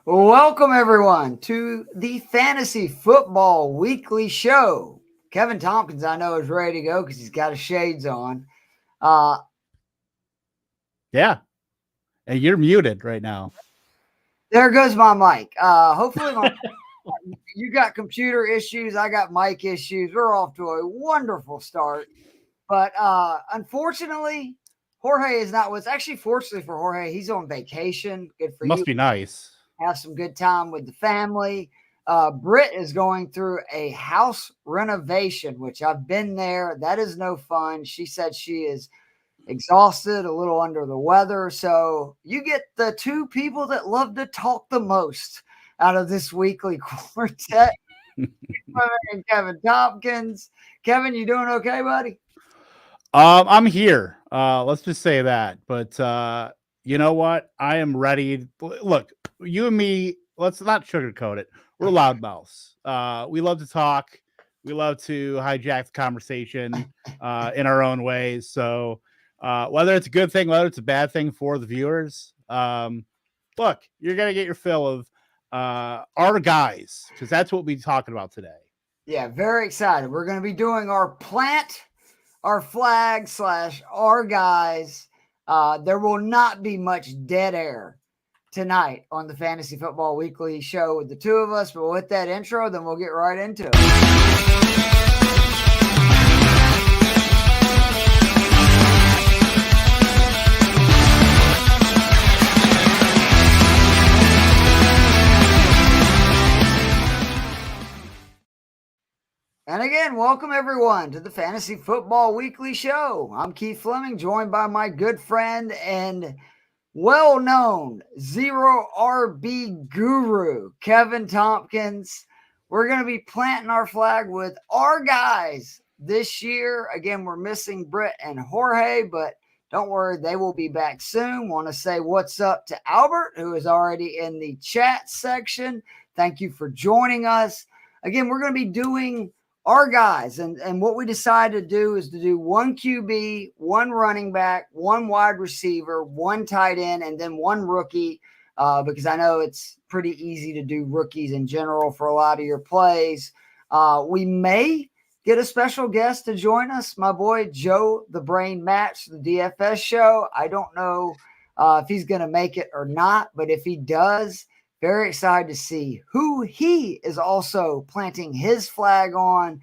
Welcome, everyone, to the Fantasy Football Weekly Show. Kevin Tompkins, I know, is ready to go because he's got his shades on. Yeah. And you're muted right now. There goes my mic. Hopefully, you got computer issues. I got mic issues. We're off to a wonderful start. But unfortunately, Jorge is not. What's actually fortunately for Jorge, he's on vacation. Good for you. Must be nice. Have some good time with the family. Britt is going through a house renovation, which I've been there. That is no fun. She said she is exhausted, a little under the weather. So you get the two people that love to talk the most out of this weekly quartet. And Kevin Tompkins. Kevin, you doing okay, buddy? I'm here. Let's just say that. But you know what? I am ready. Look, you and me, let's not sugarcoat it. We're loudmouths. We love to talk. We love to hijack the conversation in our own ways. So whether it's a good thing, whether it's a bad thing for the viewers, look, you're going to get your fill of our guys, because that's what we'll be talking about today. Yeah, very excited. We're going to be doing our flag / our guys. There will not be much dead air tonight on the Fantasy Football Weekly Show with the two of us. But with that intro, then we'll get right into it. And again, welcome everyone to the Fantasy Football Weekly Show. I'm Keith Flemming, joined by my good friend and well-known zero RB guru, Kevin Tompkins. We're going to be planting our flag with our guys this year. Again, we're missing Britt and Jorge, but don't worry, they will be back soon. Want to say what's up to Albert, who is already in the chat section. Thank you for joining us. Again, we're going to be doing our guys, and what we decided to do is to do one QB, one running back, one wide receiver, one tight end, and then one rookie, because I know it's pretty easy to do rookies in general for a lot of your plays. We may get a special guest to join us, my boy Joe the Brain Match, the DFS show. I don't know if he's going to make it or not, but if he does, very excited to see who he is also planting his flag on.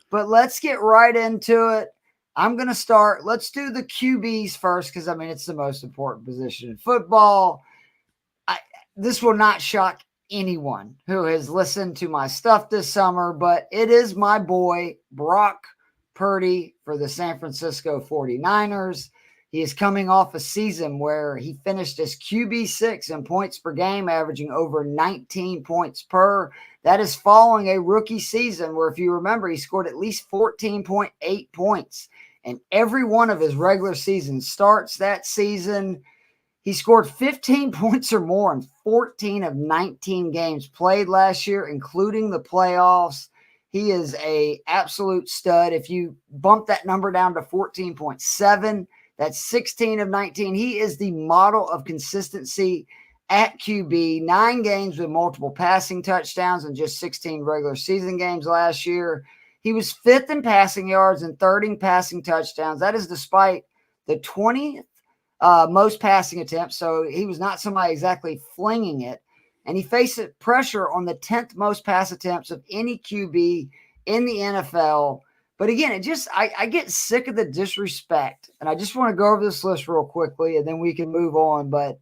But let's get right into it. I'm going to start. Let's do the QBs first because, I mean, it's the most important position in football. This will not shock anyone who has listened to my stuff this summer, but it is my boy, Brock Purdy, for the San Francisco 49ers. He is coming off a season where he finished as QB6 in points per game, averaging over 19 points per. That is following a rookie season where, if you remember, he scored at least 14.8 points in every one of his regular season starts. That season, he scored 15 points or more in 14 of 19 games played last year, including the playoffs. He is an absolute stud. If you bump that number down to 14.7, that's 16 of 19. He is the model of consistency at QB. 9 games with multiple passing touchdowns in just 16 regular season games last year. He was 5th in passing yards and 3rd in passing touchdowns. That is despite the 20th most passing attempts. So he was not somebody exactly flinging it. And he faced pressure on the 10th most pass attempts of any QB in the NFL. But again, I get sick of the disrespect, and I just want to go over this list real quickly, and then we can move on. But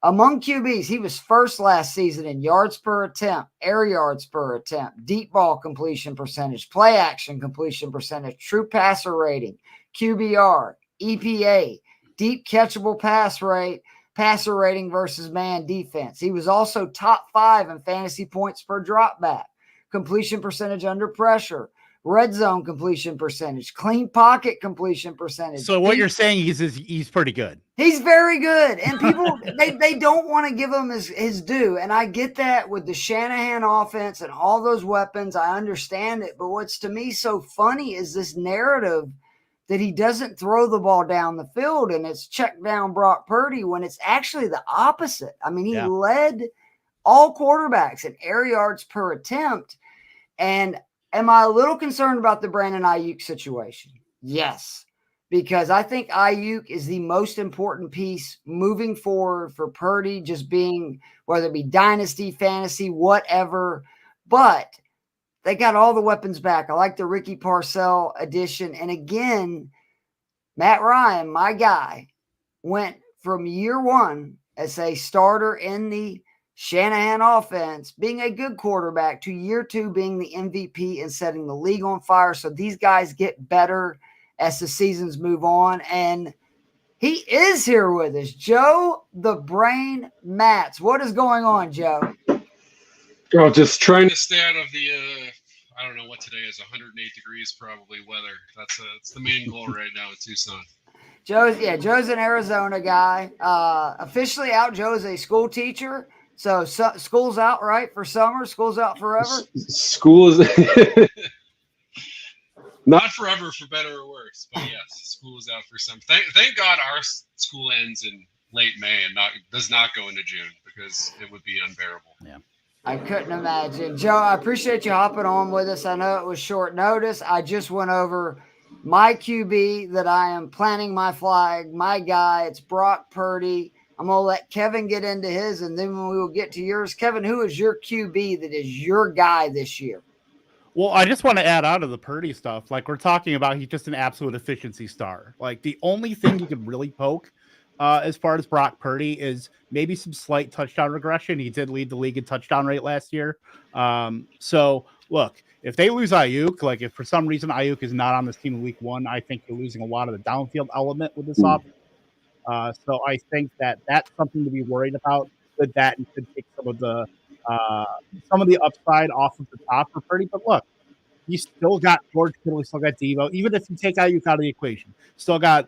among QBs, he was first last season in yards per attempt, air yards per attempt, deep ball completion percentage, play action completion percentage, true passer rating, QBR, EPA, deep catchable pass rate, passer rating versus man defense. He was also top 5 in fantasy points per dropback, completion percentage under pressure, red zone completion percentage, clean pocket completion percentage. So what you're saying is he's pretty good. He's very good. And people, they don't want to give him his due. And I get that with the Shanahan offense and all those weapons. I understand it. But what's to me so funny is this narrative that he doesn't throw the ball down the field and it's check down Brock Purdy when it's actually the opposite. I mean, he led all quarterbacks in air yards per attempt. And am I a little concerned about the Brandon Ayuk situation? Yes, because I think Ayuk is the most important piece moving forward for Purdy, just being, whether it be dynasty, fantasy, whatever. But they got all the weapons back. I like the Ricky Parcell addition. And again, Matt Ryan, my guy, went from year one as a starter in the Shanahan offense, being a good quarterback, to year two being the MVP and setting the league on fire. So these guys get better as the seasons move on. And he is here with us, Joe the Brain Matz. What is going on, Joe? Oh, just trying to stay out of the, I don't know what today is, 108 degrees probably weather. That's the main goal right now in Tucson. Joe's an Arizona guy. Officially out, Joe's a school teacher. So school's out, right, for summer? School's out forever? School is not forever, for better or worse. But yes, school is out for some. Thank God our school ends in late May and does not go into June, because it would be unbearable. Yeah. I couldn't imagine. Joe, I appreciate you hopping on with us. I know it was short notice. I just went over my QB that I am planting my flag, my guy. It's Brock Purdy. I'm going to let Kevin get into his, and then we will get to yours. Kevin, who is your QB that is your guy this year? Well, I just want to add on to the Purdy stuff. Like we're talking about, he's just an absolute efficiency star. Like the only thing you could really poke as far as Brock Purdy is maybe some slight touchdown regression. He did lead the league in touchdown rate last year. So look, if they lose Ayuk, like if for some reason Ayuk is not on this team in week one, I think you're losing a lot of the downfield element with this offense. So I think that's something to be worried about with that, and could take some of the upside off of the top for Purdy. But look, you still got George Kittle, you still got Devo. Even if you take Ayuk out of the equation, still got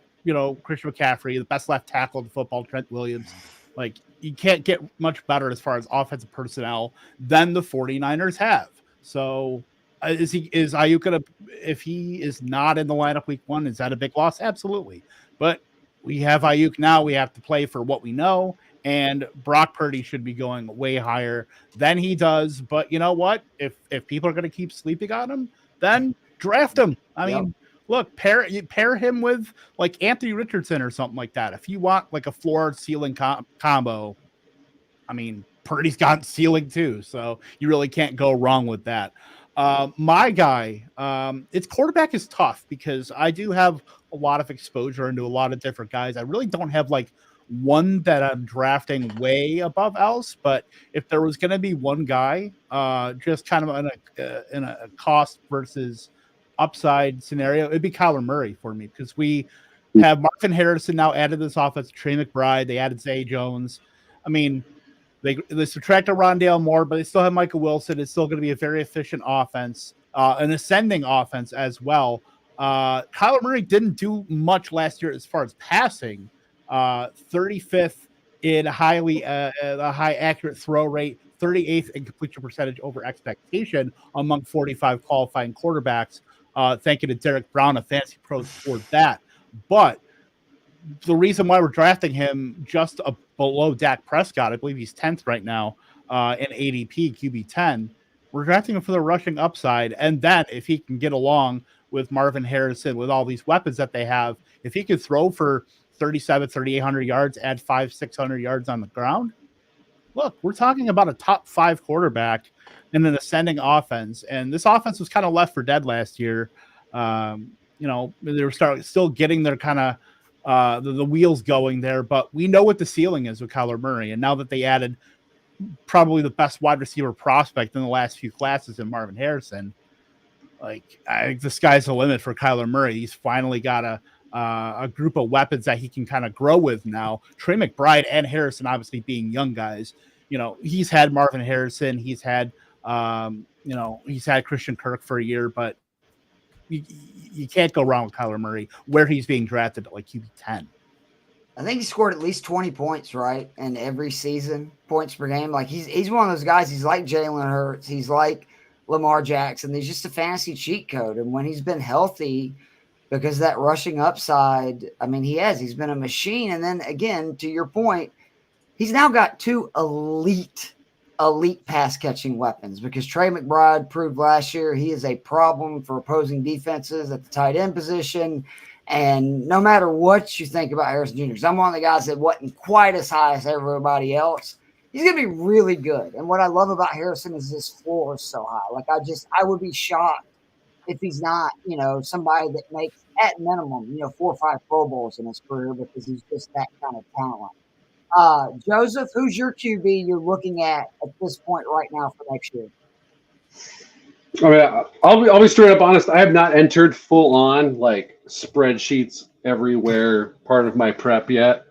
Christian McCaffrey, the best left tackle in football, Trent Williams. Like you can't get much better as far as offensive personnel than the 49ers have. So is Ayuk gonna, if he is not in the lineup week one, is that a big loss? Absolutely. But we have Ayuk now. We have to play for what we know, and Brock Purdy should be going way higher than he does. But you know what? If people are going to keep sleeping on him, then draft him. I mean, look, pair him with like Anthony Richardson or something like that. If you want like a floor ceiling combo, I mean, Purdy's got ceiling too, so you really can't go wrong with that. My guy, it's quarterback is tough because I do have a lot of exposure into a lot of different guys. I really don't have like one that I'm drafting way above else, but if there was going to be one guy, just kind of in a cost versus upside scenario, it'd be Kyler Murray for me, because we have Marvin Harrison now added this offense, Trey McBride, they added Zay Jones. I mean, they subtracted Rondale Moore, but they still have Michael Wilson. It's still going to be a very efficient offense, an ascending offense as well. Kyler Murray didn't do much last year as far as passing. 35th in a high accurate throw rate, 38th in completion percentage over expectation among 45 qualifying quarterbacks. Thank you to Derek Brown of Fantasy Pros for that. But the reason why we're drafting him just below Dak Prescott, I believe he's 10th right now in ADP QB 10. We're drafting him for the rushing upside, and then if he can get along with Marvin Harrison with all these weapons that they have, if he could throw for 3,800 yards, add 500-600 yards on the ground, look, we're talking about a top 5 quarterback in an ascending offense. And this offense was kind of left for dead last year. They were still getting their kind of the wheels going there, but we know what the ceiling is with Kyler Murray. And now that they added probably the best wide receiver prospect in the last few classes in Marvin Harrison, like I think the sky's the limit for Kyler Murray. He's finally got a group of weapons that he can kind of grow with now. Trey McBride and Harrison obviously being young guys. He's had Marvin Harrison. He's had Christian Kirk for a year, but you can't go wrong with Kyler Murray where he's being drafted at like QB 10. I think he scored at least 20 points, right, in every season, points per game. Like he's one of those guys. He's like Jalen Hurts. He's like Lamar Jackson. He's just a fantasy cheat code. And when he's been healthy, because that rushing upside, I mean, he's been a machine. And then again, to your point, he's now got 2 elite elite pass catching weapons, because Trey McBride proved last year he is a problem for opposing defenses at the tight end position. And no matter what you think about Harrison Jr., because I'm one of the guys that wasn't quite as high as everybody else, he's going to be really good. And what I love about Harrison is his floor is so high. Like, I would be shocked if he's not, somebody that makes at minimum, 4 or 5 Pro Bowls in his career, because he's just that kind of talent. Joseph, who's your QB you're looking at this point right now for next year? I mean, I'll be straight up honest. I have not entered full on like spreadsheets everywhere part of my prep yet.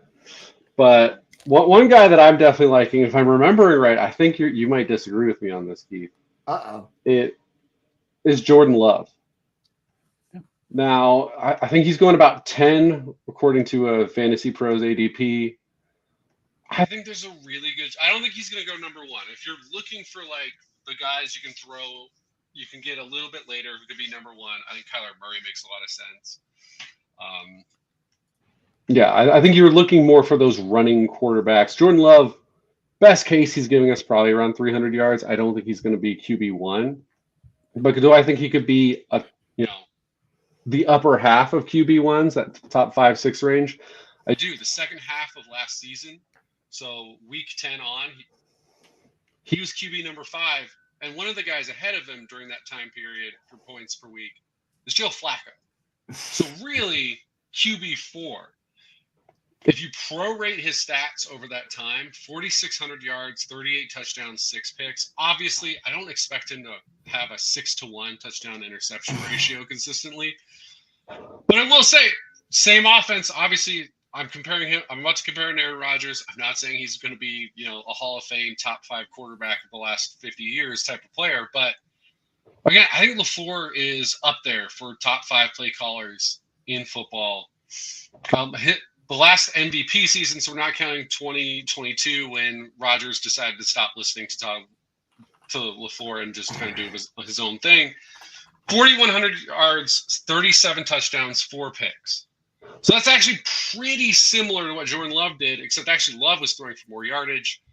But one guy that I'm definitely liking, if I'm remembering right, I think you might disagree with me on this, Keith. It is Jordan Love. Now, I think he's going about 10 according to a Fantasy Pros ADP. I think there's a really good. I don't think he's going to go number 1. If you're looking for like the guys you can throw, you can get a little bit later who could be number 1. I think Kyler Murray makes a lot of sense. Yeah, I think you're looking more for those running quarterbacks. Jordan Love, best case, he's giving us probably around 300 yards. I don't think he's going to be QB1, but do I think he could be the upper half of QB1s, that top 5-6 range? I do. The second half of last season. So week 10 on, he was QB number 5, and one of the guys ahead of him during that time period for points per week is Joe Flacco. So really, QB 4. If you prorate his stats over that time, 4,600 yards, 38 touchdowns, 6 picks. Obviously, I don't expect him to have a 6-to-1 touchdown interception ratio consistently. But I will say, same offense, obviously. I'm about to compare him to Aaron Rodgers. I'm not saying he's going to be, a Hall of Fame top 5 quarterback of the last 50 years type of player. But again, I think LaFleur is up there for top 5 play callers in football. The last MVP season, so we're not counting 2022 when Rodgers decided to stop listening to LaFleur and just kind of do his own thing. 4,100 yards, 37 touchdowns, 4 picks. So that's actually pretty similar to what Jordan Love did, except actually Love was throwing for more yardage.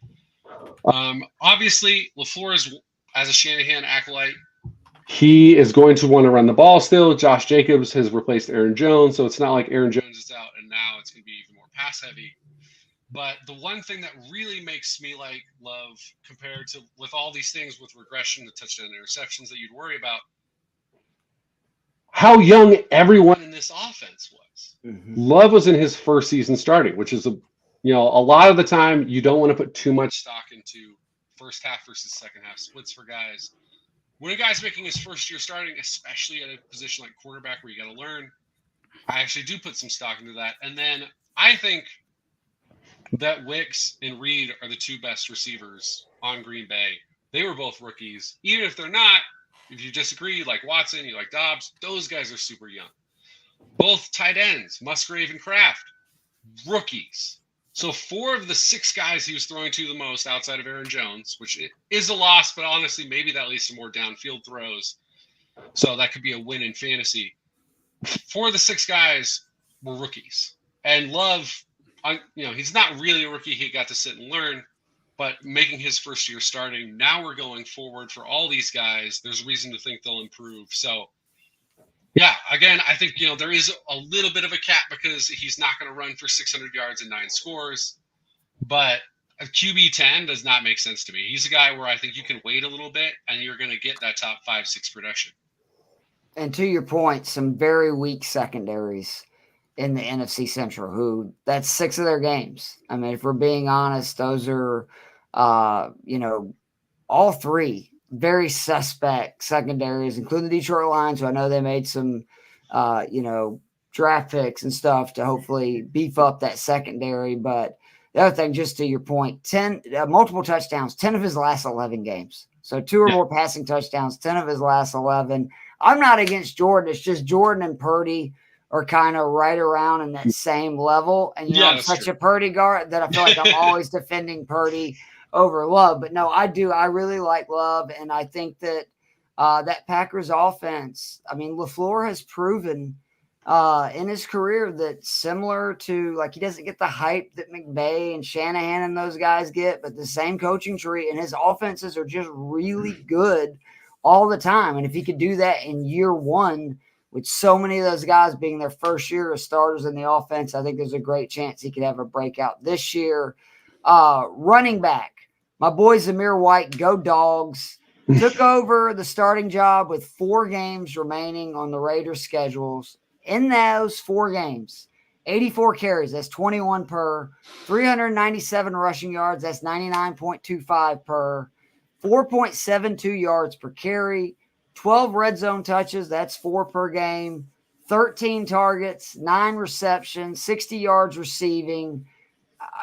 Obviously, LaFleur is, as a Shanahan acolyte, he is going to want to run the ball still. Josh Jacobs has replaced Aaron Jones, so it's not like Aaron Jones is out and now it's going to be even more pass heavy. But the one thing that really makes me like Love compared to with all these things with regression, the touchdown interceptions that you'd worry about, how young everyone in this offense was. Mm-hmm. Love was in his first season starting, which is a lot of the time you don't want to put too much stock into first half versus second half splits for guys. When a guy's making his first year starting, especially at a position like quarterback where you got to learn, I actually do put some stock into that. And then I think that Wicks and Reed are the 2 best receivers on Green Bay. They were both rookies. Even if they're not, if you disagree, you like Watson, you like Dobbs, those guys are super young. Both tight ends, Musgrave and Kraft, rookies. So 4 of the 6 guys he was throwing to the most outside of Aaron Jones, which is a loss, but honestly, maybe that leads to more downfield throws. So that could be a win in fantasy. 4 of the 6 guys were rookies. And Love, he's not really a rookie. He got to sit and learn. But making his first year starting, now we're going forward for all these guys. There's reason to think they'll improve. So, yeah, again, I think, there is a little bit of a cap because he's not going to run for 600 yards and 9 scores. But a QB 10 does not make sense to me. He's a guy where I think you can wait a little bit and you're going to get that top 5-6 production. And to your point, some very weak secondaries in the NFC Central, that's 6 of their games. I mean, if we're being honest, those are, all 3 very suspect secondaries, including the Detroit Lions, who I know they made some, draft picks and stuff to hopefully beef up that secondary. But the other thing, just to your point, 10 multiple touchdowns, 10 of his last 11 games. So 2 or more passing touchdowns, 10 of his last 11. I'm not against Jordan. It's just Jordan and Purdy are kind of right around in that same level. And, I'm such a Purdy guard that I feel like I'm always defending Purdy over Love. But no, I do. I really like Love. And I think that that Packers offense, I mean, LaFleur has proven in his career that's similar to, like, he doesn't get the hype that McVay and Shanahan and those guys get, but the same coaching tree, and his offenses are just really good all the time. And if he could do that in year one, with so many of those guys being their first year as starters in the offense, I think there's a great chance he could have a breakout this year. Running back, my boy Zamir White, go Dogs. Took over the starting job with 4 games remaining on the Raiders' schedules. In those 4 games, 84 carries, that's 21 per, 397 rushing yards, that's 99.25 per, 4.72 yards per carry, 12 red zone touches, that's 4 per game, 13 targets, 9 receptions, 60 yards receiving.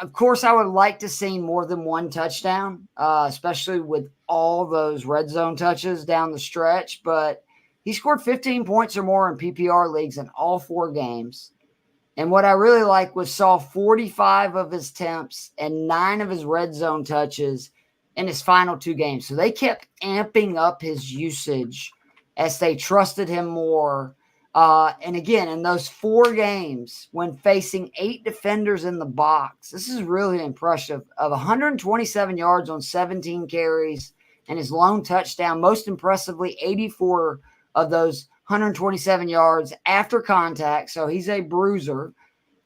Of course, I would like to see more than 1 touchdown, especially with all those red zone touches down the stretch, but he scored 15 points or more in PPR leagues in all 4 games. And what I really like was saw 45 of his attempts and 9 of his red zone touches in his final 2 games. So they kept amping up his usage as they trusted him more. And again, in those 4 games, when facing 8 defenders in the box, this is really impressive. Of 127 yards on 17 carries and his lone touchdown, most impressively, 84 of those 127 yards after contact. So he's a bruiser.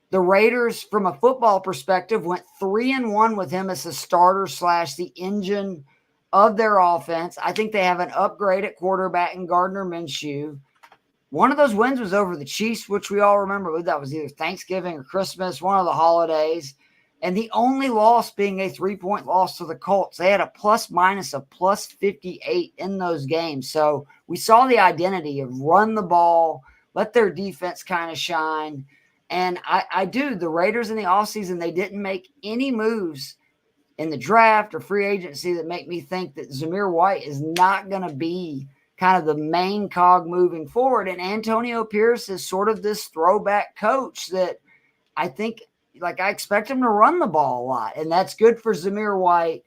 The Raiders, from a football perspective, went 3-1 with him as the starter / the engine of their offense. I think they have an upgrade at quarterback in Gardner Minshew. One of those wins was over the Chiefs, which we all remember. That was either Thanksgiving or Christmas, one of the holidays. And the only loss being a 3-point loss to the Colts. They had a plus-minus of plus 58 in those games. So we saw the identity of run the ball, let their defense kind of shine. And the Raiders in the offseason, they didn't make any moves in the draft or free agency that make me think that Zamir White is not going to be kind of the main cog moving forward. And Antonio Pierce is sort of this throwback coach that I think, like, I expect him to run the ball a lot, and that's good for Zamir White.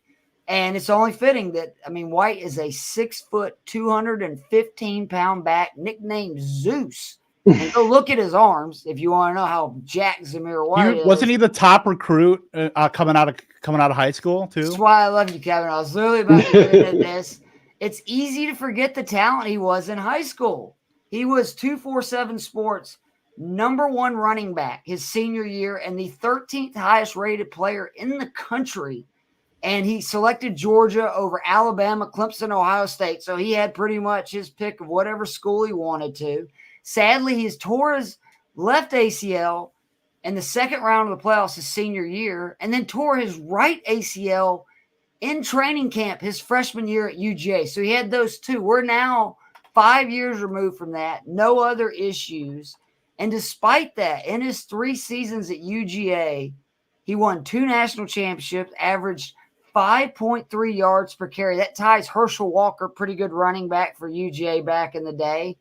And it's only fitting that, I mean, White is a 6 foot, 215-pound back nicknamed Zeus. And go look at his arms if you want to know how jacked Zamir White is. Wasn't he the top recruit coming out of high school too? That's why I love you, Kevin. I was literally about to get into this. It's easy to forget the talent he was in high school. He was 247 Sports #1 running back his senior year and the 13th highest rated player in the country. And he selected Georgia over Alabama, Clemson, Ohio State. So he had pretty much his pick of whatever school he wanted to. Sadly, he tore his left ACL in the second round of the playoffs his senior year, and then tore his right ACL in training camp his freshman year at UGA. So he had those 2. We're now 5 years removed from that. No other issues. And despite that, in his 3 seasons at UGA, he won 2 national championships, averaged 5.3 yards per carry. That ties Herschel Walker, pretty good running back for UGA back in the day.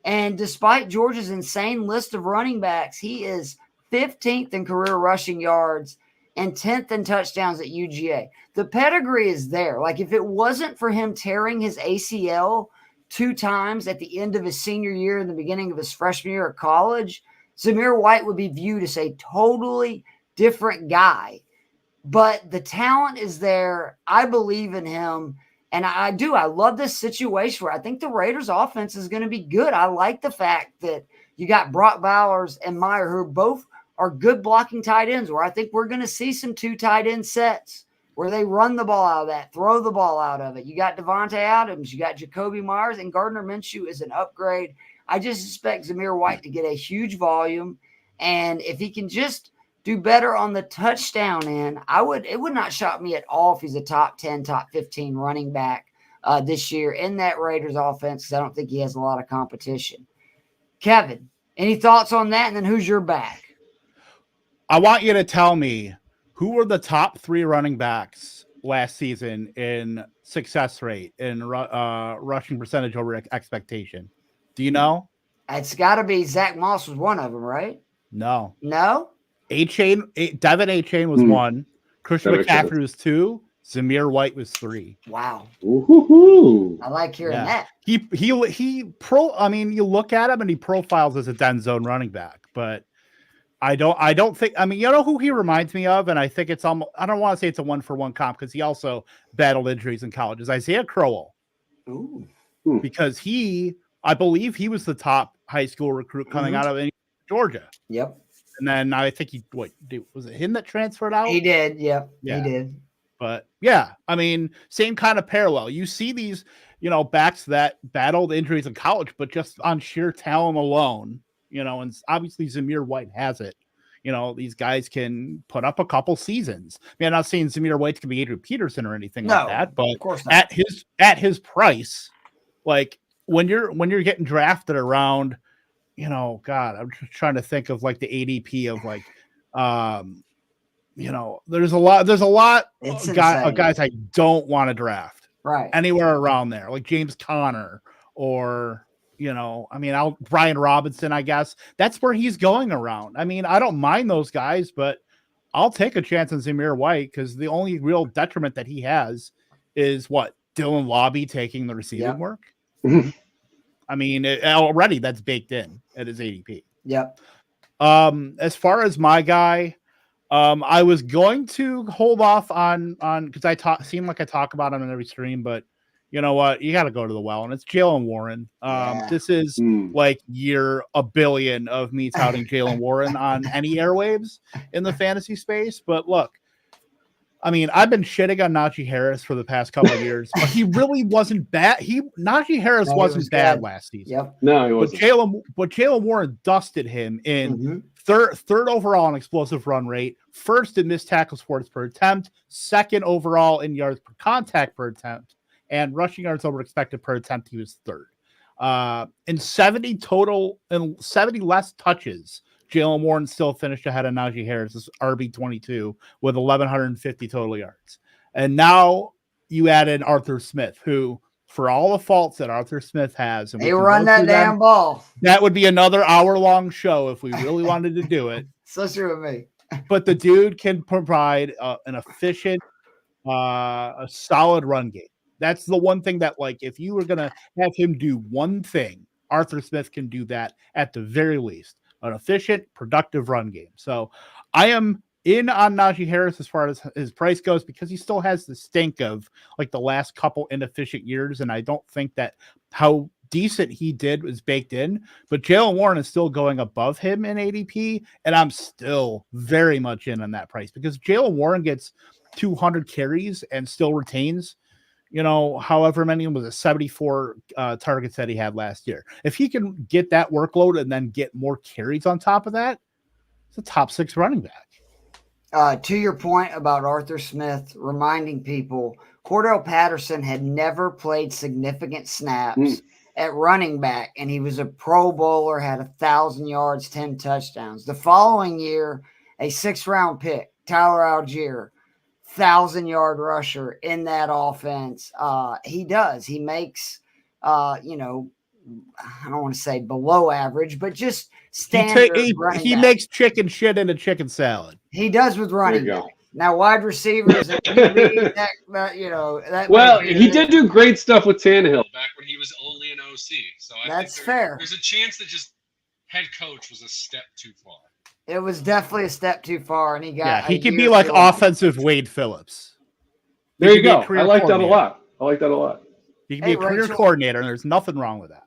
And despite Georgia's insane list of running backs, he is 15th in career rushing yards and 10th in touchdowns at UGA. The pedigree is there. Like, if it wasn't for him tearing his ACL 2 times at the end of his senior year and the beginning of his freshman year at college, Zamir White would be viewed as a totally different guy. But the talent is there. I believe in him. And I do. I love this situation where I think the Raiders' offense is going to be good. I like the fact that you got Brock Bowers and Meyer, who both are good blocking tight ends, where I think we're going to see some 2 tight end sets where they run the ball out of that, throw the ball out of it. You got Devontae Adams, you got Jacoby Myers, and Gardner Minshew is an upgrade. I just expect Zamir White to get a huge volume. And if he can just do better on the touchdown end, it would not shock me at all if he's a top 10, top 15 running back this year in that Raiders offense, because I don't think he has a lot of competition. Kevin, any thoughts on that? And then who's your back? I want you to tell me who were the top 3 running backs last season in success rate, in rushing percentage over expectation. Do you know? It's got to be Zach Moss was one of them, right? No. No? Devin A-Chain was 1. Christian McCaffrey was 2. Zamir White was 3. Wow. Ooh. I like hearing Yeah. that. I mean, you look at him and he profiles as a den zone running back, but I don't think, I mean, you know who he reminds me of? And I think it's almost, I don't want to say it's a 1-for-1 comp because he also battled injuries in college, is Isaiah Crowell. Ooh. Because I believe he was the top high school recruit coming out of Georgia. Yep. And then I think was it him that transferred out? He did. Yep. Yeah. He did. But yeah, I mean, same kind of parallel. You see these, backs that battled injuries in college, but just on sheer talent alone, and obviously Zamir White has it. These guys can put up a couple seasons. I mean, I'm not saying Zamir White's gonna be Adrian Peterson or anything like that, but of course not. at his price, like when you're getting drafted around, God, I'm just trying to think of like the ADP of like, there's a lot of guys I don't want to draft anywhere around there, like James Conner or, Brian Robinson, I guess that's where he's going around. I mean, I don't mind those guys, but I'll take a chance on Zamir White because the only real detriment that he has is Dylan Lobby taking the receiving work. I mean, already that's baked in at his ADP. Yep. As far as my guy, I was going to hold off on because seem like I talk about him in every stream, but you know what? You got to go to the well, and it's Jaylen Warren. This is like year a billion of me touting Jaylen Warren on any airwaves in the fantasy space. But look, I mean, I've been shitting on Najee Harris for the past couple of years, but he really wasn't bad. Najee Harris wasn't bad last season. Yep. No, he wasn't. But Jaylen Warren dusted him in third overall in explosive run rate, first in missed tackles for per attempt, second overall in yards per contact per attempt, and rushing yards over expected per attempt, he was third. In 70 less touches, Jaylen Warren still finished ahead of Najee Harris' RB22 with 1,150 total yards. And now you add in Arthur Smith, who, for all the faults that Arthur Smith has, and they run that damn ball. That would be another hour-long show if we really wanted to do it. So true with me. But the dude can provide an efficient, a solid run game. That's the one thing that, like, if you were going to have him do one thing, Arthur Smith can do that at the very least. An efficient, productive run game. So I am in on Najee Harris as far as his price goes because he still has the stink of like the last couple inefficient years. And I don't think that how decent he did was baked in. But Jaylen Warren is still going above him in ADP. And I'm still very much in on that price because Jaylen Warren gets 200 carries and still retains however many was it 74 targets that he had last year. If he can get that workload and then get more carries on top of that, it's a top 6 running back. To your point about Arthur Smith, reminding people, Cordell Patterson had never played significant snaps at running back, and he was a Pro Bowler, had 1,000 yards, 10 touchdowns. The following year, a 6th-round pick, Tyler Algier, 1,000-yard rusher in that offense. He makes, I don't want to say below average, but just standard. He makes chicken shit into chicken salad. He does with running back. Now, wide receivers, and well, he did do great stuff with Tannehill back when he was only an OC. So that's fair. There's a chance that just head coach was a step too far. It was definitely a step too far, and he could be like offensive Wade Phillips. There you go. I like that a lot. He can be a career coordinator, and there's nothing wrong with that.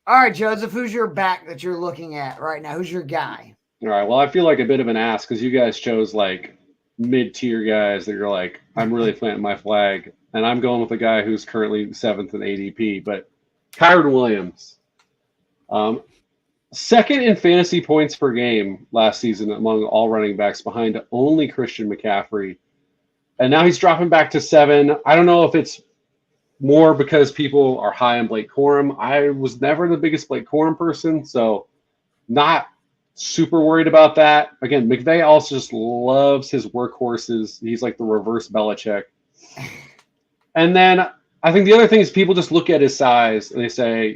All right, Joseph, who's your back that you're looking at right now? Who's your guy? All right. Well, I feel like a bit of an ass because you guys chose like mid-tier guys that you're like, I'm really planting my flag, and I'm going with a guy who's currently 7th in ADP, but Kyren Williams. Second in fantasy points per game last season among all running backs behind only Christian McCaffrey. And now he's dropping back to 7. I don't know if it's more because people are high on Blake Corum. I was never the biggest Blake Corum person, so not super worried about that. Again, McVay also just loves his workhorses. He's like the reverse Belichick. And then I think the other thing is people just look at his size and they say,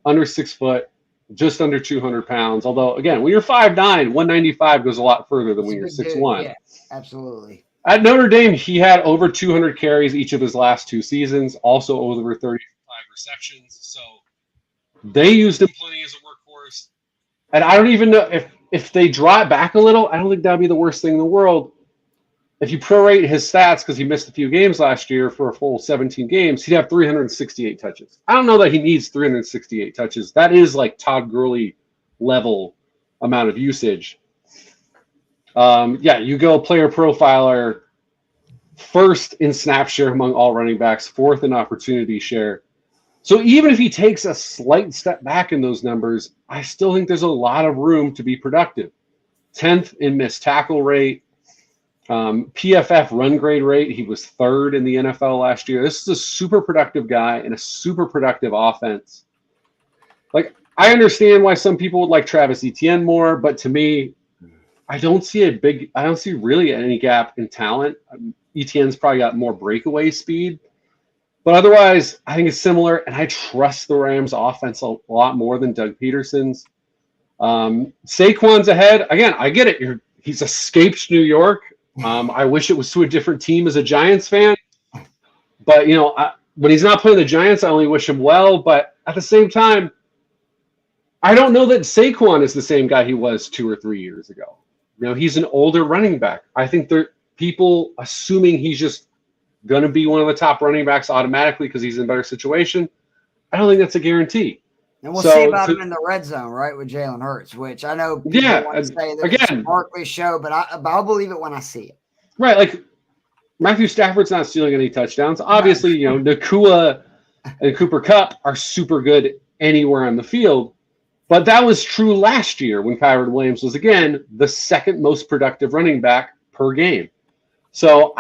under 6 foot, just under 200 pounds. Although, again, when you're 5'9", 195 goes a lot further than when you're 6'1". Yeah, absolutely. At Notre Dame, he had over 200 carries each of his last 2 seasons, also over 35 receptions. So they used him plenty as a workhorse. And I don't even know if they draw it back a little, I don't think that would be the worst thing in the world. If you prorate his stats, because he missed a few games last year for a full 17 games, he'd have 368 touches. I don't know that he needs 368 touches. That is like Todd Gurley level amount of usage. You go player profiler, first in snap share among all running backs, fourth in opportunity share. So even if he takes a slight step back in those numbers, I still think there's a lot of room to be productive. 10th in missed tackle rate, PFF run grade rate. He was 3rd in the NFL last year. This is a super productive guy and a super productive offense. Like, I understand why some people would like Travis Etienne more, but to me, I don't see really any gap in talent. Etienne's probably got more breakaway speed. But otherwise, I think it's similar, and I trust the Rams' offense a lot more than Doug Peterson's. Saquon's ahead. Again, I get it. He's escaped New York. I wish it was to a different team as a Giants fan. But, when he's not playing the Giants, I only wish him well. But at the same time, I don't know that Saquon is the same guy he was 2 or 3 years ago. He's an older running back. I think there are people assuming he's just going to be one of the top running backs automatically because he's in a better situation. I don't think that's a guarantee. And we'll see about him in the red zone, right, with Jalen Hurts, which I know people want to say that it's a Barkley show, but I'll believe it when I see it. Right, like Matthew Stafford's not stealing any touchdowns. Obviously, Nakua and Cooper Kupp are super good anywhere on the field, but that was true last year when Kyron Williams was, again, the second most productive running back per game. So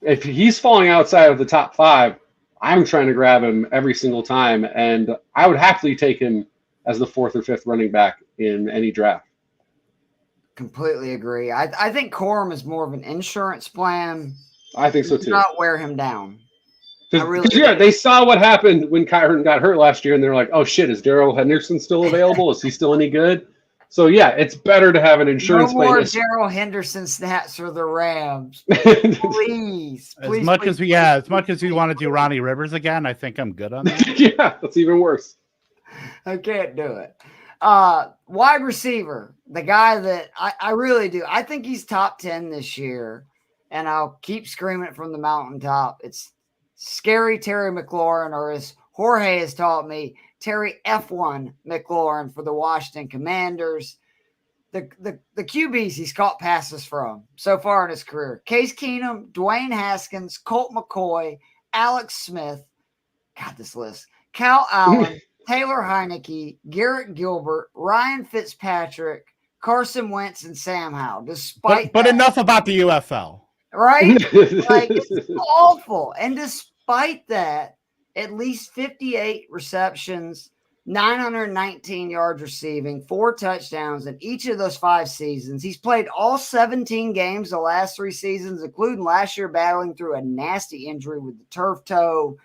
if he's falling outside of the top 5, I'm trying to grab him every single time, and I would happily take him as the 4th or 5th running back in any draft. Completely agree. I think Corum is more of an insurance plan. I think so too. Not wear him down. They saw what happened when Kyron got hurt last year, and they're like, "Oh shit, is Darrell Henderson still available? Is he still any good?" So yeah, it's better to have an insurance plan. No more Darrell Henderson stats for the Rams, please. As much as we want to do Ronnie Rivers again, I think I'm good on that. Yeah, that's even worse. I can't do it. Wide receiver, the guy that I really do. I think he's top 10 this year, and I'll keep screaming it from the mountaintop. It's scary Terry McLaurin, or as Jorge has taught me, Terry F1 McLaurin for the Washington Commanders. The QBs he's caught passes from so far in his career: Case Keenum, Dwayne Haskins, Colt McCoy, Alex Smith. God, this list. Cal Allen, Taylor Heineke, Garrett Gilbert, Ryan Fitzpatrick, Carson Wentz, and Sam Howell. But enough about the UFL. Right? Like, it's awful. And despite that, at least 58 receptions, 919 yards receiving, 4 touchdowns in each of those 5 seasons. He's played all 17 games the last 3 seasons, including last year battling through a nasty injury with the turf toe.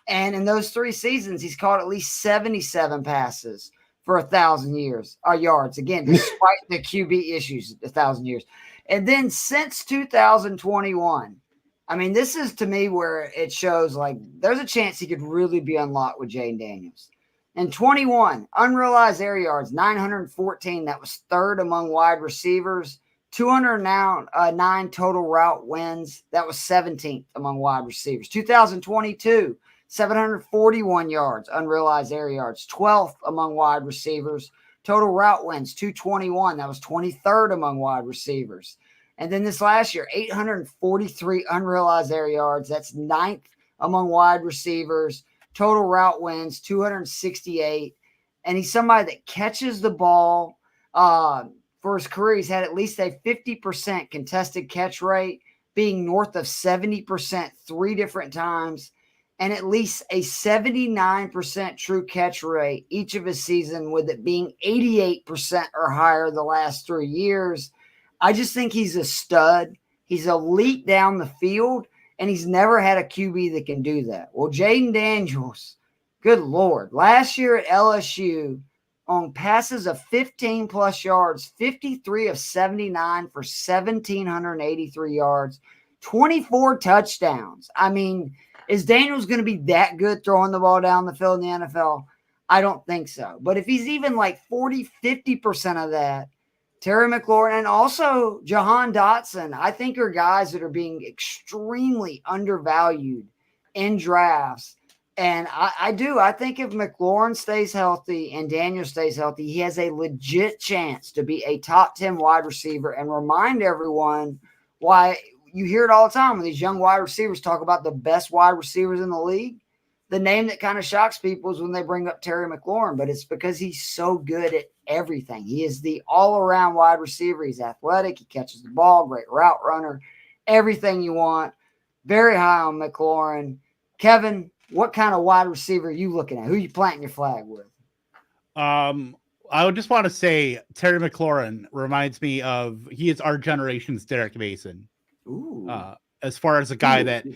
And in those 3 seasons, he's caught at least 77 passes for 1,000 yards. Again, despite the QB issues, 1,000 years. And then since 2021, I mean, this is to me where it shows like there's a chance he could really be unlocked with Jaden Daniels. In 21, unrealized air yards, 914. That was 3rd among wide receivers. 209 total route wins. That was 17th among wide receivers. 2022, 741 yards, unrealized air yards, 12th among wide receivers. Total route wins, 221. That was 23rd among wide receivers. And then this last year, 843 unrealized air yards. That's 9th among wide receivers. Total route wins, 268. And he's somebody that catches the ball. For his career, he's had at least a 50% contested catch rate, being north of 70% 3 different times, and at least a 79% true catch rate each of his season, with it being 88% or higher the last 3 years. I just think he's a stud. He's elite down the field, and he's never had a QB that can do that. Well, Jaden Daniels, good Lord. Last year at LSU, on passes of 15-plus yards, 53 of 79 for 1,783 yards, 24 touchdowns. I mean, is Daniels going to be that good throwing the ball down the field in the NFL? I don't think so. But if he's even like 40, 50% of that, Terry McLaurin and also Jahan Dotson, I think are guys that are being extremely undervalued in drafts. And I think if McLaurin stays healthy and Daniel stays healthy, he has a legit chance to be a top 10 wide receiver. And remind everyone why you hear it all the time when these young wide receivers talk about the best wide receivers in the league. The name that kind of shocks people is when they bring up Terry McLaurin, but it's because he's so good at everything. He is the all-around wide receiver. He's athletic. He catches the ball, great route runner, everything you want. Very high on McLaurin. Kevin, what kind of wide receiver are you looking at? Who are you planting your flag with? I would just want to say Terry McLaurin reminds me of, he is our generation's Derek Mason. Ooh. As far as a guy that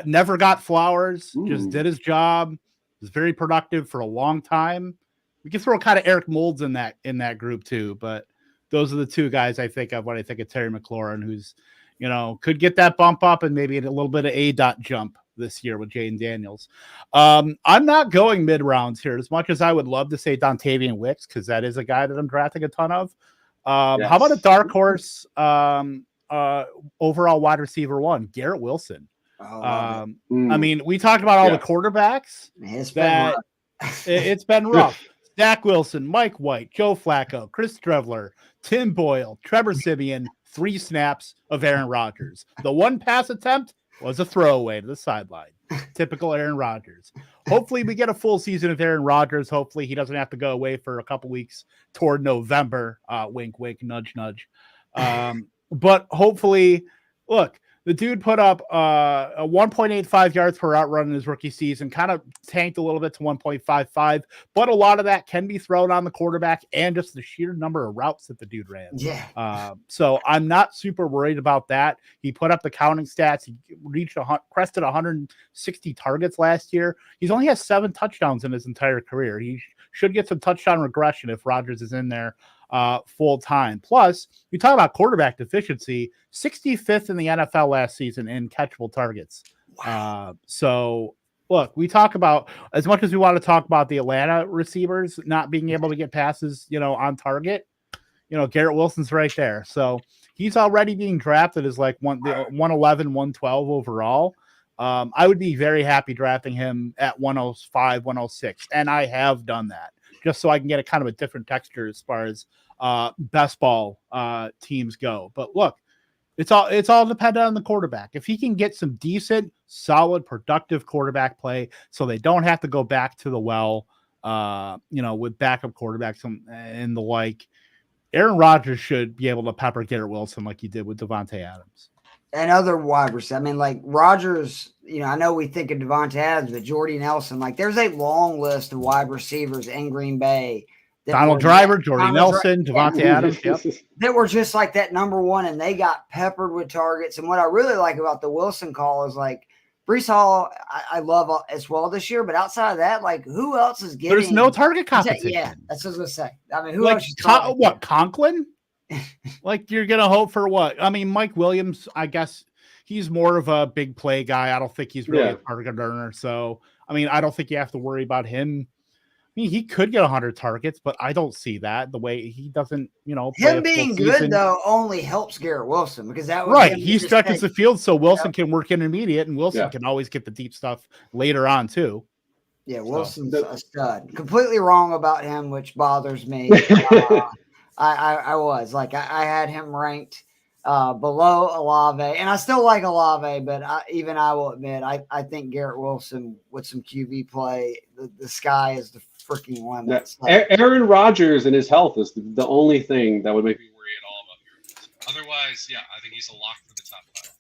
never got flowers, just did his job, was very productive for a long time. We can throw kind of Eric Moulds in that group too, but those are the two guys I think of when I think of Terry McLaurin, who's, could get that bump up and maybe a little bit of A-dot jump this year with Jaden Daniels. I'm not going mid rounds here as much as I would love to say Dontavian Wicks, because that is a guy that I'm drafting a ton of. Yes. How about a dark horse overall wide receiver one, Garrett Wilson? I mean, we talked about all the quarterbacks. It's been rough. Zach Wilson, Mike White, Joe Flacco, Chris Trevler, Tim Boyle, Trevor Siemian, 3 snaps of Aaron Rodgers. The one pass attempt was a throwaway to the sideline. Typical Aaron Rodgers. Hopefully we get a full season of Aaron Rodgers. Hopefully he doesn't have to go away for a couple weeks toward November. Wink, wink, nudge, nudge. But hopefully, look, the dude put up a 1.85 yards per route run in his rookie season, kind of tanked a little bit to 1.55, but a lot of that can be thrown on the quarterback and just the sheer number of routes that the dude ran. Yeah. So I'm not super worried about that. He put up the counting stats. He crested 160 targets last year. He's only has 7 touchdowns in his entire career. He should get some touchdown regression if Rodgers is in there full time. Plus, we talk about quarterback deficiency, 65th in the NFL last season in catchable targets. Wow. So look, we talk about, as much as we want to talk about the Atlanta receivers not being able to get passes, on target, Garrett Wilson's right there. So he's already being drafted as like 111, 112 overall. I would be very happy drafting him at 105, 106. And I have done that just so I can get a kind of a different texture as far as best ball teams go. But look, it's all dependent on the quarterback. If he can get some decent, solid, productive quarterback play so they don't have to go back to the well, with backup quarterbacks and the like, Aaron Rodgers should be able to pepper Garrett Wilson like he did with Devontae Adams. And other wide receivers. I mean, like Rodgers, I know we think of Devontae Adams, but Jordy Nelson, like there's a long list of wide receivers in Green Bay. Donald Driver, Jordy Nelson, Devontae Adams. Yep. That were just like that number one, and they got peppered with targets. And what I really like about the Wilson call is like Breece Hall, I love as well this year, but outside of that, like who else is getting? There's no target competition. Yeah, that's what I was gonna say. I mean, who like else? What, Conklin? Like you're gonna hope for what? I mean, Mike Williams, I guess he's more of a big play guy. I don't think he's really a target earner. So I mean, I don't think you have to worry about him. I mean, he could get 100 targets, but I don't see that the way he doesn't, him being good though only helps Garrett Wilson because that was right. He stretches the field so Wilson can work intermediate and Wilson can always get the deep stuff later on too. Yeah, Wilson's a stud. Completely wrong about him, which bothers me. I was like, I had him ranked below Olave, and I still like Olave, but I will admit, I think Garrett Wilson with some QB play, the sky is the freaking limit. Aaron Rodgers and his health is the only thing that would make me worry at all about Garrett Wilson. Otherwise, I think he's a lock for the top 5.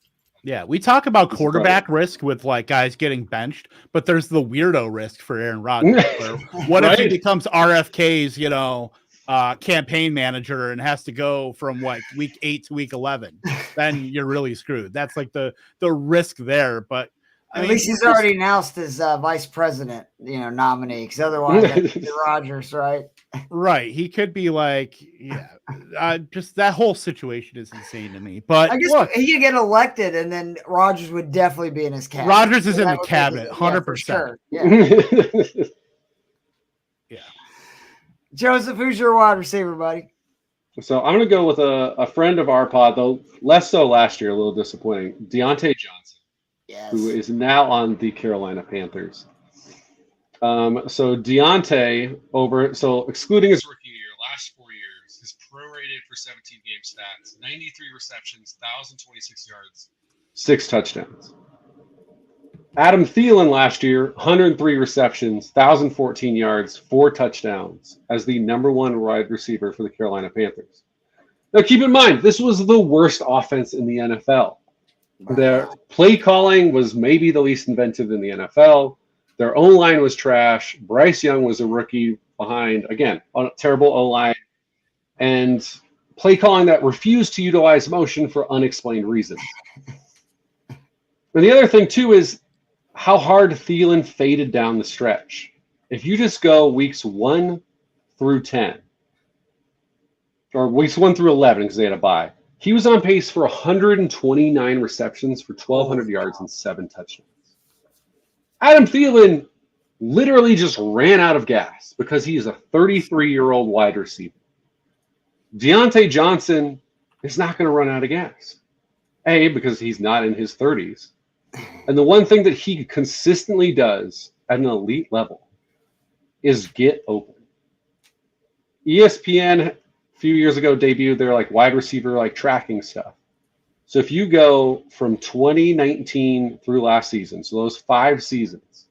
Yeah, we talk about quarterback risk with like guys getting benched, but there's the weirdo risk for Aaron Rodgers. What if he becomes RFK's, campaign manager and has to go from week 8 to week 11? Then you're really screwed. That's like the risk there. But At least he's already announced his vice president, nominee. Because otherwise, that'd be Rodgers, right? Right. He could be like, just that whole situation is insane to me. But I guess look, he could get elected, and then Rodgers would definitely be in his cabinet. Rodgers is in the cabinet, 100%. Sure. Yeah. Yeah. Joseph, who's your wide receiver, buddy? So I'm going to go with a friend of our pod, though less so last year, a little disappointing, Deontay Johnson, who is now on the Carolina Panthers. So Deontay excluding his rookie year, last 4 years, his prorated for 17 game stats, 93 receptions, 1,026 yards, 6 touchdowns. Adam Thielen last year, 103 receptions, 1,014 yards, 4 touchdowns as the number 1 wide receiver for the Carolina Panthers. Now, keep in mind, this was the worst offense in the NFL. Their play calling was maybe the least inventive in the NFL. Their O-line was trash. Bryce Young was a rookie behind, again, on a terrible O-line. And play calling that refused to utilize motion for unexplained reasons. And the other thing, too, is how hard Thielen faded down the stretch. If you just go weeks 1 through 10, or weeks 1 through 11, because they had a bye, he was on pace for 129 receptions for 1,200 yards and 7 touchdowns. Adam Thielen literally just ran out of gas because he is a 33-year-old wide receiver. Deontay Johnson is not going to run out of gas. A, because he's not in his 30s. And the one thing that he consistently does at an elite level is get open. ESPN a few years ago debuted their wide receiver tracking stuff. So if you go from 2019 through last season, so those 5 seasons,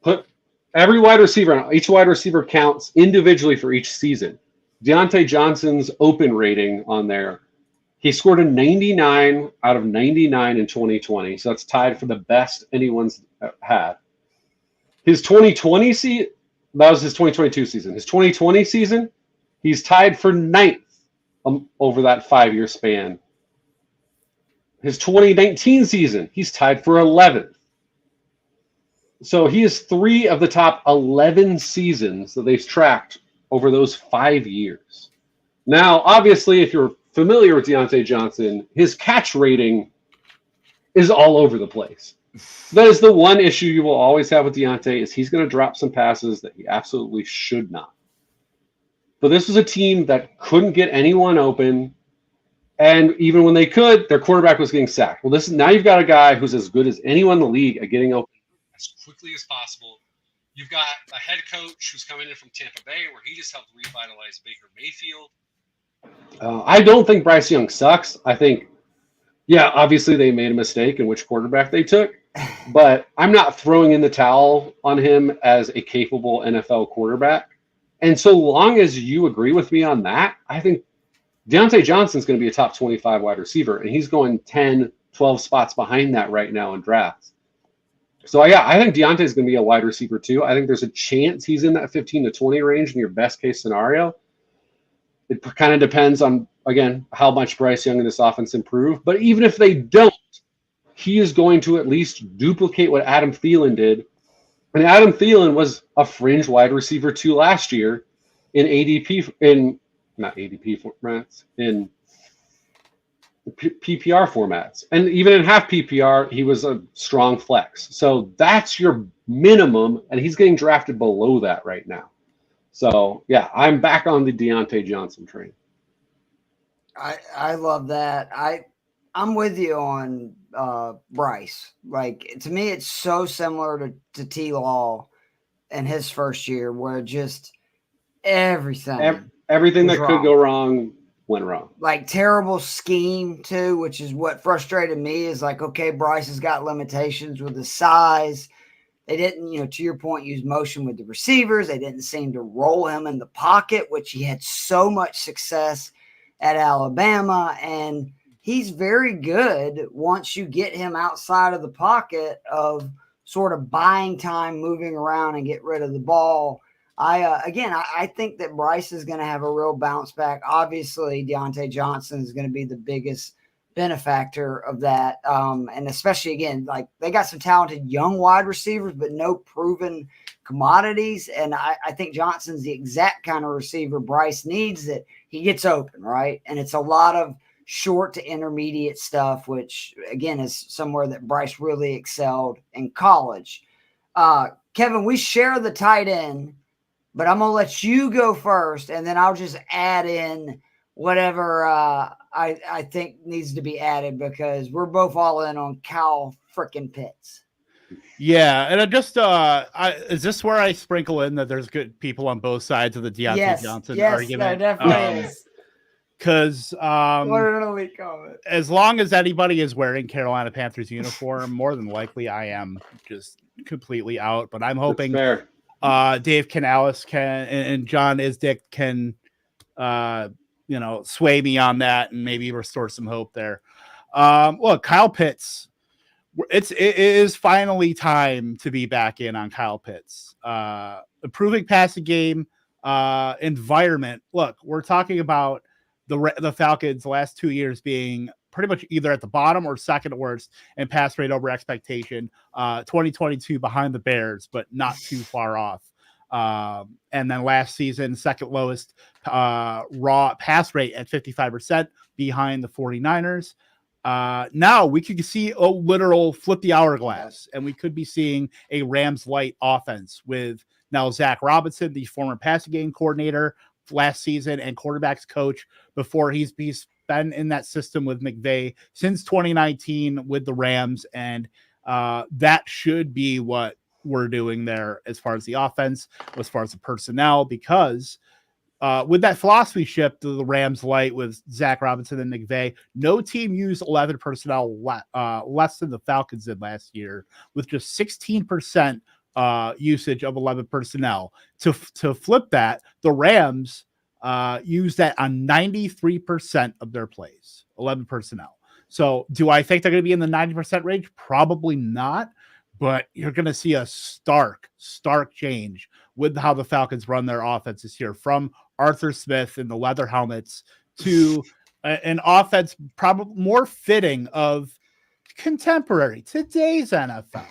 put every wide receiver on, each wide receiver counts individually for each season. Deontay Johnson's open rating on there, he scored a 99 out of 99 in 2020. So that's tied for the best anyone's had. His 2020 season, that was his 2022 season. His 2020 season, he's tied for 9th over that 5-year span. His 2019 season, he's tied for 11th. So he is 3 of the top 11 seasons that they've tracked over those 5 years. Now, obviously, if you're familiar with Deontay Johnson, his catch rating is all over the place. That is the one issue you will always have with Deontay, is he's going to drop some passes that he absolutely should not. But this was a team that couldn't get anyone open, and even when they could, their quarterback was getting sacked. Well, now you've got a guy who's as good as anyone in the league at getting open as quickly as possible. You've got a head coach who's coming in from Tampa Bay, where he just helped revitalize Baker Mayfield. I don't think Bryce Young sucks. I think, obviously they made a mistake in which quarterback they took, but I'm not throwing in the towel on him as a capable NFL quarterback. And so long as you agree with me on that, I think Deontay Johnson's going to be a top 25 wide receiver, and he's going 10, 12 spots behind that right now in drafts. So, I think Deontay's going to be a wide receiver too. I think there's a chance he's in that 15 to 20 range in your best case scenario. It kind of depends on, again, how much Bryce Young and this offense improve. But even if they don't, he is going to at least duplicate what Adam Thielen did. And Adam Thielen was a fringe wide receiver too last year in PPR formats. And even in half PPR, he was a strong flex. So that's your minimum, and he's getting drafted below that right now. So, I'm back on the Deontay Johnson train. I love that. I'm with you on Bryce. To me, it's so similar to T-Law in his first year, where just everything that could go wrong went wrong. Terrible scheme, too, which is what frustrated me, is okay, Bryce has got limitations with his size. They didn't, to your point, use motion with the receivers. They didn't seem to roll him in the pocket, which he had so much success at Alabama. And he's very good once you get him outside of the pocket of sort of buying time, moving around and get rid of the ball. I think that Bryce is going to have a real bounce back. Obviously, Deontay Johnson is going to be the biggest benefactor of that. And especially, again, like they got some talented young wide receivers, but no proven commodities. And I think Johnson's the exact kind of receiver Bryce needs, that he gets open, right? And it's a lot of short to intermediate stuff, which, again, is somewhere that Bryce really excelled in college. Kevin, we share the tight end, but I'm going to let you go first, and then I'll just add in whatever I think needs to be added, because we're both all in on Kyle frickin' Pitts. Yeah, and I just is this where I sprinkle in that there's good people on both sides of the Deontay Johnson argument? Yes, definitely is. Because Literally comment. As long as anybody is wearing Carolina Panthers uniform, more than likely I am just completely out. But I'm hoping Dave Canales and John Isdick can sway me on that and maybe restore some hope there. Look, Kyle Pitts, it is finally time to be back in on Kyle Pitts. Improving passing game environment. Look, we're talking about the Falcons' last 2 years being pretty much either at the bottom or second worst in pass rate over expectation. 2022 behind the Bears, but not too far off. And then last season, second lowest raw pass rate at 55% behind the 49ers. Now we could see a literal flip the hourglass, and we could be seeing a Rams light offense with now Zach Robinson, the former passing game coordinator last season and quarterbacks coach before he's been in that system with McVay since 2019 with the Rams. And that should be what we're doing there as far as the offense, as far as the personnel, because with that philosophy shift to the Rams light with Zach Robinson and McVay, no team used 11 personnel less than the Falcons did last year, with just 16% usage of 11 personnel. To flip that, the Rams use that on 93% of their plays, 11 personnel. So do I think they're going to be in the 90% range? Probably not, but you're going to see a stark change with how the Falcons run their offense this year, from Arthur Smith and the leather helmets to an offense probably more fitting of contemporary today's NFL.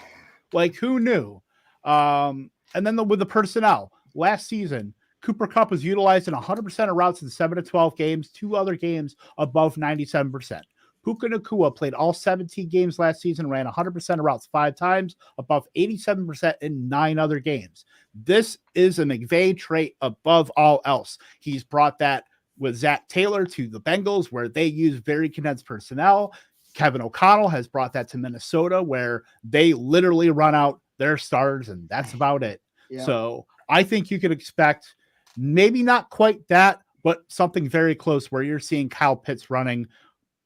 Like, who knew? And then with the personnel, last season, Cooper Kupp was utilized in 100% of routes in 7 to 12 games, 2 other games above 97%. Puka Nacua played all 17 games last season, ran 100% of routes 5 times, above 87% in 9 other games. This is a McVay trait above all else. He's brought that with Zach Taylor to the Bengals, where they use very condensed personnel. Kevin O'Connell has brought that to Minnesota, where they literally run out their starters, and that's about it. Yeah. So I think you could expect maybe not quite that, but something very close, where you're seeing Kyle Pitts running,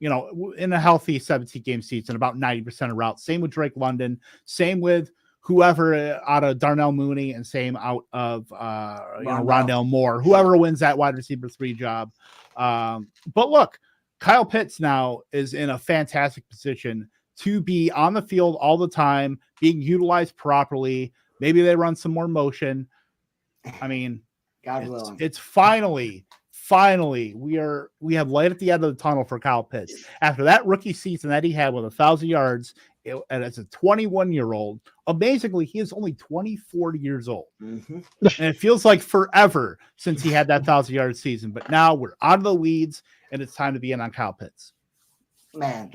in a healthy 17-game season, about 90% of routes. Same with Drake London. Same with whoever out of Darnell Mooney, and same out of Rondale Moore. Whoever wins that wide receiver 3 job. But look, Kyle Pitts now is in a fantastic position to be on the field all the time, being utilized properly. Maybe they run some more motion. I mean, God willing. It's finally we have light at the end of the tunnel for Kyle Pitts. After that rookie season that he had with 1,000 yards, and as a 21-year-old, amazingly, he is only 24 years old. Mm-hmm. And it feels like forever since he had that 1,000-yard season. But now we're out of the weeds, and it's time to be in on Kyle Pitts. Man,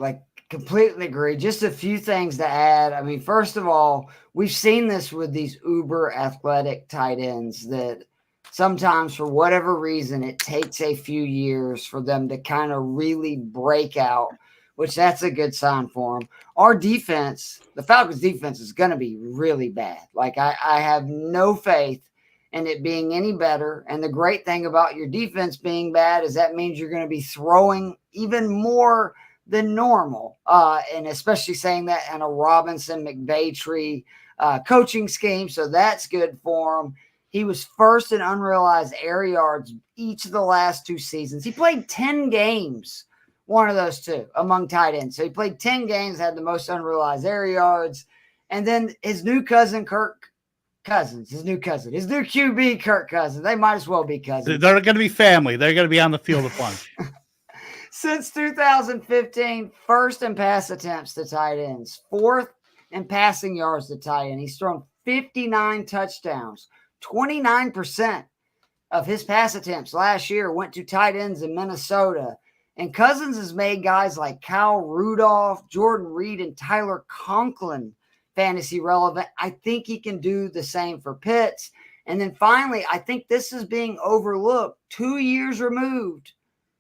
completely agree. Just a few things to add. I mean, first of all, we've seen this with these uber athletic tight ends that sometimes, for whatever reason, it takes a few years for them to kind of really break out, which that's a good sign for them. Our defense, the Falcons defense, is going to be really bad. I have no faith in it being any better. And the great thing about your defense being bad is that means you're going to be throwing even more than normal. And especially saying that in a Robinson McVay tree coaching scheme. So that's good for him. He was first in unrealized air yards each of the last 2 seasons. He played 10 games, one of those 2, among tight ends. So he played 10 games, had the most unrealized air yards. And then his new cousin, his new QB, Kirk Cousins. They might as well be cousins. They're going to be family. They're going to be on the field of punch. Since 2015, first in pass attempts to tight ends, fourth in passing yards to tight end. He's thrown 59 touchdowns. 29% of his pass attempts last year went to tight ends in Minnesota. And Cousins has made guys like Kyle Rudolph, Jordan Reed, and Tyler Conklin fantasy relevant. I think he can do the same for Pitts. And then finally, I think this is being overlooked. 2 years removed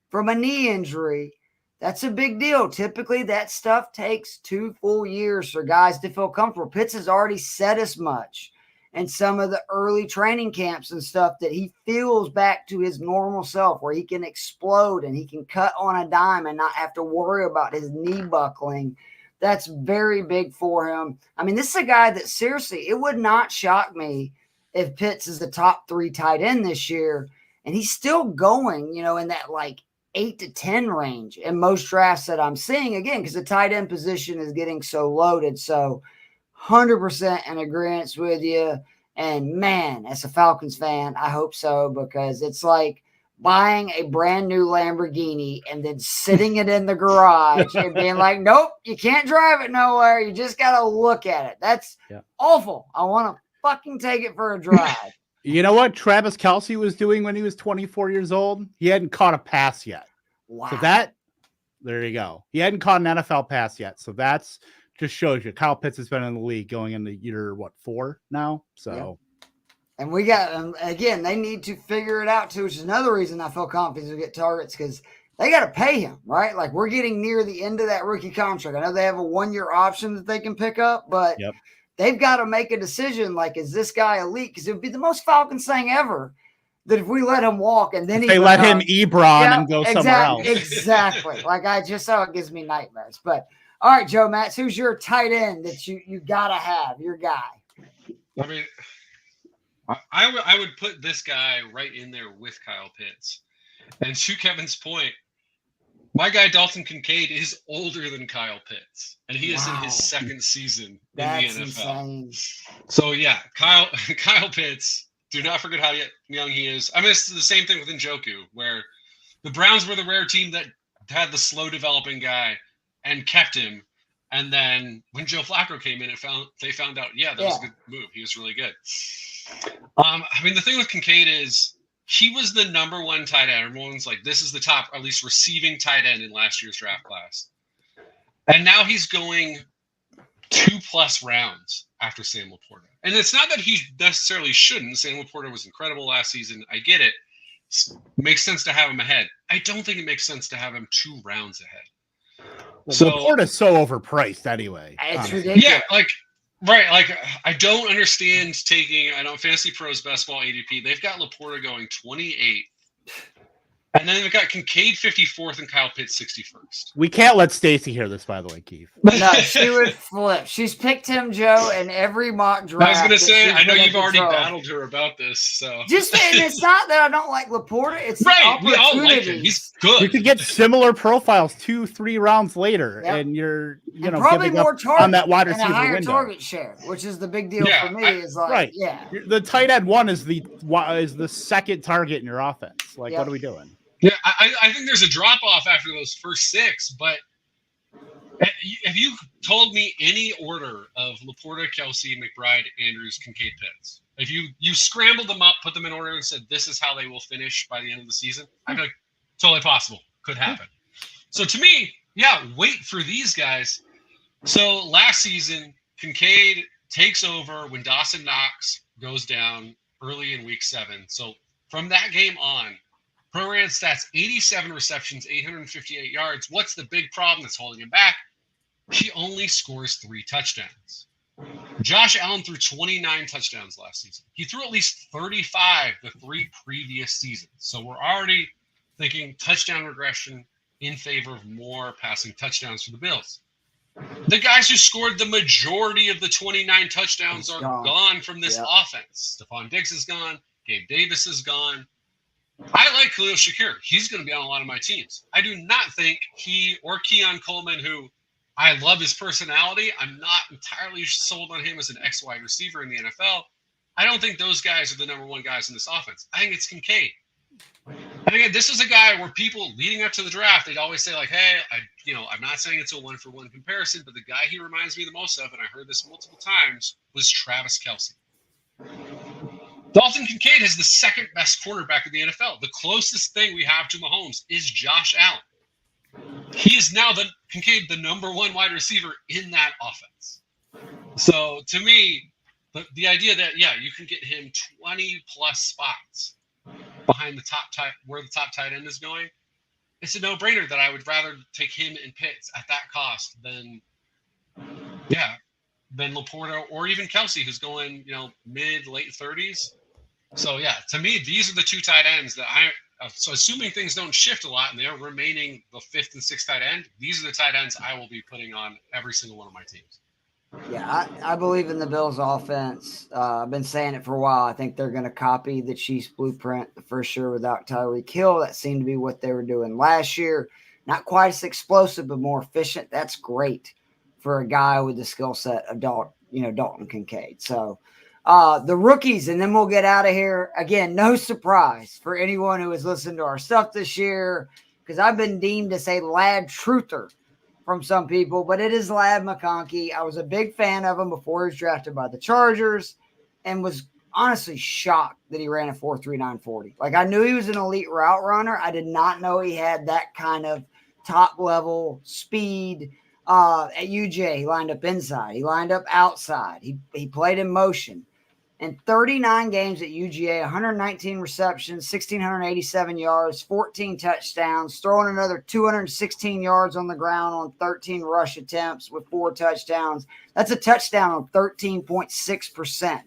from a knee injury. That's a big deal. Typically, that stuff takes 2 full years for guys to feel comfortable. Pitts has already said as much in some of the early training camps and stuff that he feels back to his normal self where he can explode and he can cut on a dime and not have to worry about his knee buckling. That's very big for him. I mean, this is a guy that seriously, it would not shock me if Pitts is the top 3 tight end this year. And he's still going, in that like 8 to 10 range in most drafts that I'm seeing, again, because the tight end position is getting so loaded. So 100% in agreement with you. And man, as a Falcons fan, I hope so, because it's like buying a brand new Lamborghini and then sitting it in the garage and being like, nope, you can't drive it nowhere. You just got to look at it. That's awful. I want to fucking take it for a drive. You know what Travis Kelce was doing when he was 24 years old? He hadn't caught a pass yet. Wow. So there you go. He hadn't caught an NFL pass yet. So that's just shows you Kyle Pitts has been in the league going into year, 4 now? So. And we got, again, they need to figure it out too, which is another reason I feel confident to get targets, because they got to pay him, right? Like, we're getting near the end of that rookie contract. I know they have a 1-year option that they can pick up, but they've got to make a decision. Like, is this guy elite? Because it would be the most Falcons thing ever that if we let him walk and then they let him Ebron and go somewhere else. Exactly. Like, I just saw it gives me nightmares. But all right, Joe Matz, who's your tight end that you got to have, your guy? I mean, I would put this guy right in there with Kyle Pitts. And to Kevin's point, my guy Dalton Kincaid is older than Kyle Pitts, and he is in his second season in the NFL. Insane. So yeah, Kyle Pitts. Do not forget how young he is. I mean, it's the same thing with Njoku, where the Browns were the rare team that had the slow developing guy and kept him. And then when Joe Flacco came in, they found out, that was a good move. He was really good. I mean, the thing with Kincaid is he was the number 1 tight end. Everyone's like, this is the top, at least receiving tight end in last year's draft class. And now he's going 2+ rounds after Sam Laporta. And it's not that he necessarily shouldn't. Sam Laporta was incredible last season. I get it. Makes sense to have him ahead. I don't think it makes sense to have him 2 rounds ahead. So Laporta's so overpriced anyway. It's ridiculous. Yeah, right. Like, I don't understand taking, Fantasy Pros Best Ball ADP. They've got Laporta going 28. And then they've got Kincaid 54th and Kyle Pitts 61st. We can't let Stacy hear this, by the way, Keith. No, she would flip. She's picked him, Joe, in every mock draft. I was going to say, I know you've already battled her about this. So and it's not that I don't like Laporta. It's right. We all like him. He's good. You could get similar profiles 2-3 rounds later, and you're probably more target on that wide receiver and a higher window. Target share, which is the big deal for me. Is like, the tight end 1 is the second target in your offense. Like, what are we doing? Yeah, I think there's a drop off after those first 6, but if you told me any order of Laporta, Kelce, McBride, Andrews, Kincaid, Pitts, if you scrambled them up, put them in order, and said this is how they will finish by the end of the season, I'd be like, totally possible, could happen. So to me, wait for these guys. So last season, Kincaid takes over when Dawson Knox goes down early in week 7. So from that game on, Pro Ran stats, 87 receptions, 858 yards. What's the big problem that's holding him back? He only scores 3 touchdowns. Josh Allen threw 29 touchdowns last season. He threw at least 35 the 3 previous seasons. So we're already thinking touchdown regression in favor of more passing touchdowns for the Bills. The guys who scored the majority of the 29 touchdowns are gone from this offense. Stephon Diggs is gone. Gabe Davis is gone. I like Khalil Shakir. He's going to be on a lot of my teams. I do not think he or Keon Coleman, who I love his personality, I'm not entirely sold on him as an X-wide receiver in the NFL. I don't think those guys are the number 1 guys in this offense. I think it's Kincaid. And again, this was a guy where people leading up to the draft, they'd always say like, "Hey, I'm not saying it's a 1-for-1 comparison, but the guy he reminds me the most of, and I heard this multiple times, was Travis Kelce." Dalton Kincaid is the second best quarterback in the NFL. The closest thing we have to Mahomes is Josh Allen. He is now Kincaid, the number one wide receiver in that offense. So to me, the idea that you can get him 20 plus spots behind where the top tight end is going, it's a no-brainer that I would rather take him and Pitts at that cost than Laporta or even Kelce, who's going mid late 30s. So to me, these are the two tight ends that so assuming things don't shift a lot and they're remaining the 5th and 6th tight end, these are the tight ends I will be putting on every single one of my teams. Yeah, I believe in the Bills' offense. I've been saying it for a while. I think they're going to copy the Chiefs' blueprint for sure without Tyreek Hill. That seemed to be what they were doing last year. Not quite as explosive, but more efficient. That's great for a guy with the skill set of Dalton Kincaid. So the rookies, and then we'll get out of here. Again, no surprise for anyone who has listened to our stuff this year, because I've been deemed as a lad truther from some people, but it is Ladd McConkey. I was a big fan of him before he was drafted by the Chargers and was honestly shocked that he ran a 4.39 40. Like, I knew he was an elite route runner. I did not know he had that kind of top level speed. At UJ, he lined up inside. He lined up outside. He played in motion. In 39 games at UGA, 119 receptions, 1,687 yards, 14 touchdowns, throwing another 216 yards on the ground on 13 rush attempts with 4 touchdowns. That's a touchdown on 13.6%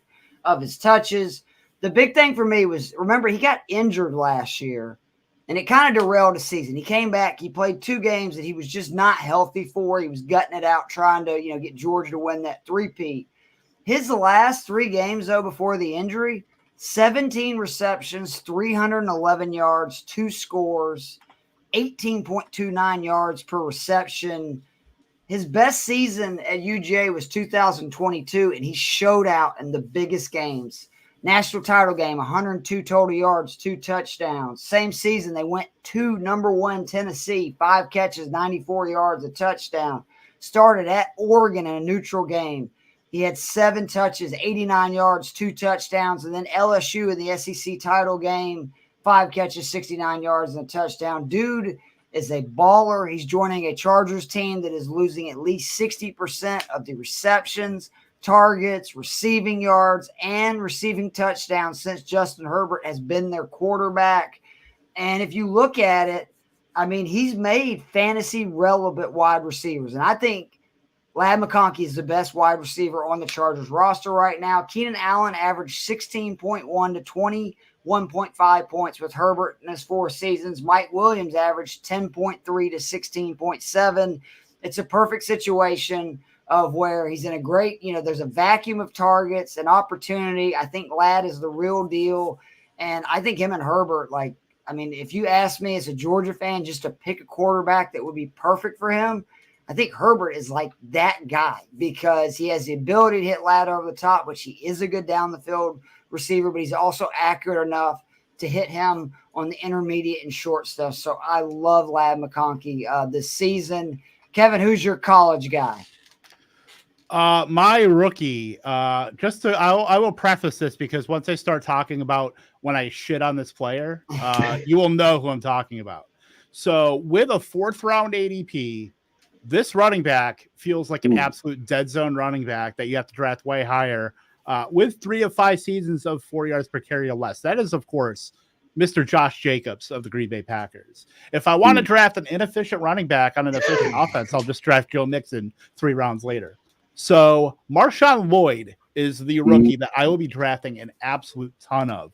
of his touches. The big thing for me was, remember, he got injured last year, and it kind of derailed the season. He came back. He played 2 games that he was just not healthy for. He was gutting it out, trying to get Georgia to win that three-peat. His last 3 games, though, before the injury, 17 receptions, 311 yards, 2 scores, 18.29 yards per reception. His best season at UGA was 2022, and he showed out in the biggest games. National title game, 102 total yards, 2 touchdowns. Same season, they went to number 1 Tennessee, 5 catches, 94 yards, a touchdown. Started at Oregon in a neutral game. He had 7 touches, 89 yards, 2 touchdowns, and then LSU in the SEC title game, 5 catches, 69 yards, and a touchdown. Dude is a baller. He's joining a Chargers team that is losing at least 60% of the receptions, targets, receiving yards, and receiving touchdowns since Justin Herbert has been their quarterback. And if you look at it, I mean, he's made fantasy relevant wide receivers. And I think Ladd McConkey is the best wide receiver on the Chargers roster right now. Keenan Allen averaged 16.1 to 21.5 points with Herbert in his 4 seasons. Mike Williams averaged 10.3 to 16.7. It's a perfect situation of where he's in a great, there's a vacuum of targets and opportunity. I think Ladd is the real deal. And I think him and Herbert, if you ask me as a Georgia fan just to pick a quarterback that would be perfect for him, I think Herbert is like that guy because he has the ability to hit Ladd over the top, which he is a good down the field receiver, but he's also accurate enough to hit him on the intermediate and short stuff. So I love Ladd McConkey this season. Kevin, who's your college guy? My rookie, I will preface this because once I start talking about when I shit on this player, you will know who I'm talking about. So with a 4th round ADP, this running back feels like an absolute dead zone running back that you have to draft way higher with 3 of 5 seasons of 4 yards per carry or less. That is, of course, Mr. Josh Jacobs of the Green Bay Packers. If I want to draft an inefficient running back on an efficient offense, I'll just draft Joe Mixon 3 rounds later. So Marshawn Lloyd is the rookie that I will be drafting an absolute ton of.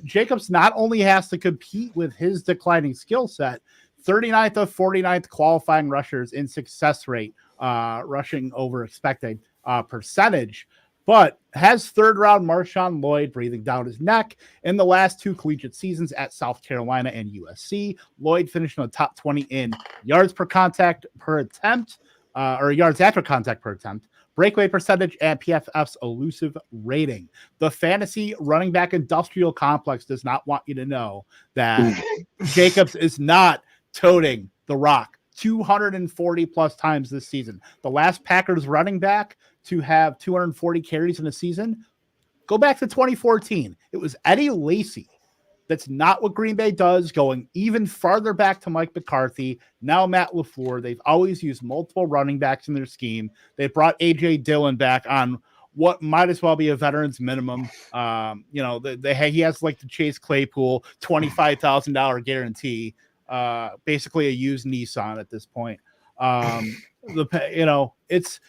Jacobs not only has to compete with his declining skill set, 39th of 49th qualifying rushers in success rate, rushing over expected percentage, but has 3rd round Marshawn Lloyd breathing down his neck in the last 2 collegiate seasons at South Carolina and USC. Lloyd finished in the top 20 in yards per contact per attempt, or yards after contact per attempt, breakaway percentage, and PFF's elusive rating. The fantasy running back industrial complex does not want you to know that Jacobs is not toting the rock 240 plus times this season. The last Packers running back to have 240 carries in a season, go back to 2014. It was Eddie Lacy. That's not what Green Bay does, going even farther back to Mike McCarthy. Now Matt LaFleur. They've always used multiple running backs in their scheme. They brought A.J. Dillon back on what might as well be a veteran's minimum. He has like the Chase Claypool $25,000 guarantee, basically a used Nissan at this point. It's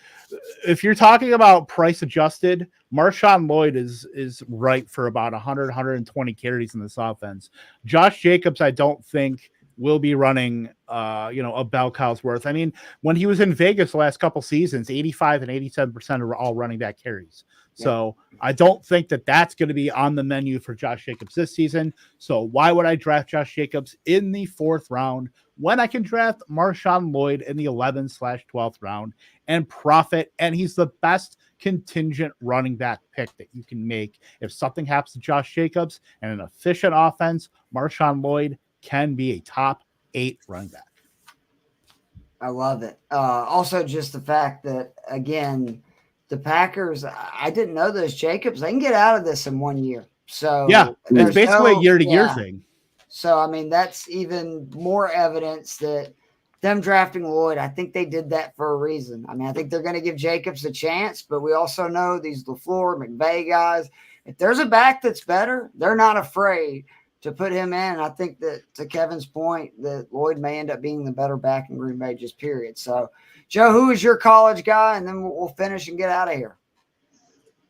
if you're talking about price adjusted, Marshawn Lloyd is right for about 120 carries in this offense. Josh Jacobs, I don't think will be running, a bell cow's worth. I mean, when he was in Vegas the last couple seasons, 85 and 87% are all running back carries. So I don't think that that's going to be on the menu for Josh Jacobs this season. So why would I draft Josh Jacobs in the 4th round when I can draft Marshawn Lloyd in the 11/12th round and profit? And he's the best contingent running back pick that you can make. If something happens to Josh Jacobs and an efficient offense, Marshawn Lloyd can be a top 8 running back. I love it. Also, just the fact that, again, the Packers, I didn't know this, Jacobs, they can get out of this in 1 year. So yeah, it's basically a year-to-year thing. So, I mean, that's even more evidence that them drafting Lloyd, I think they did that for a reason. I mean, I think they're going to give Jacobs a chance, but we also know these LaFleur, McVay guys, if there's a back that's better, they're not afraid to put him in. I think that, to Kevin's point, that Lloyd may end up being the better back in Green Bay, just period. So, Joe, who is your college guy? And then we'll finish and get out of here.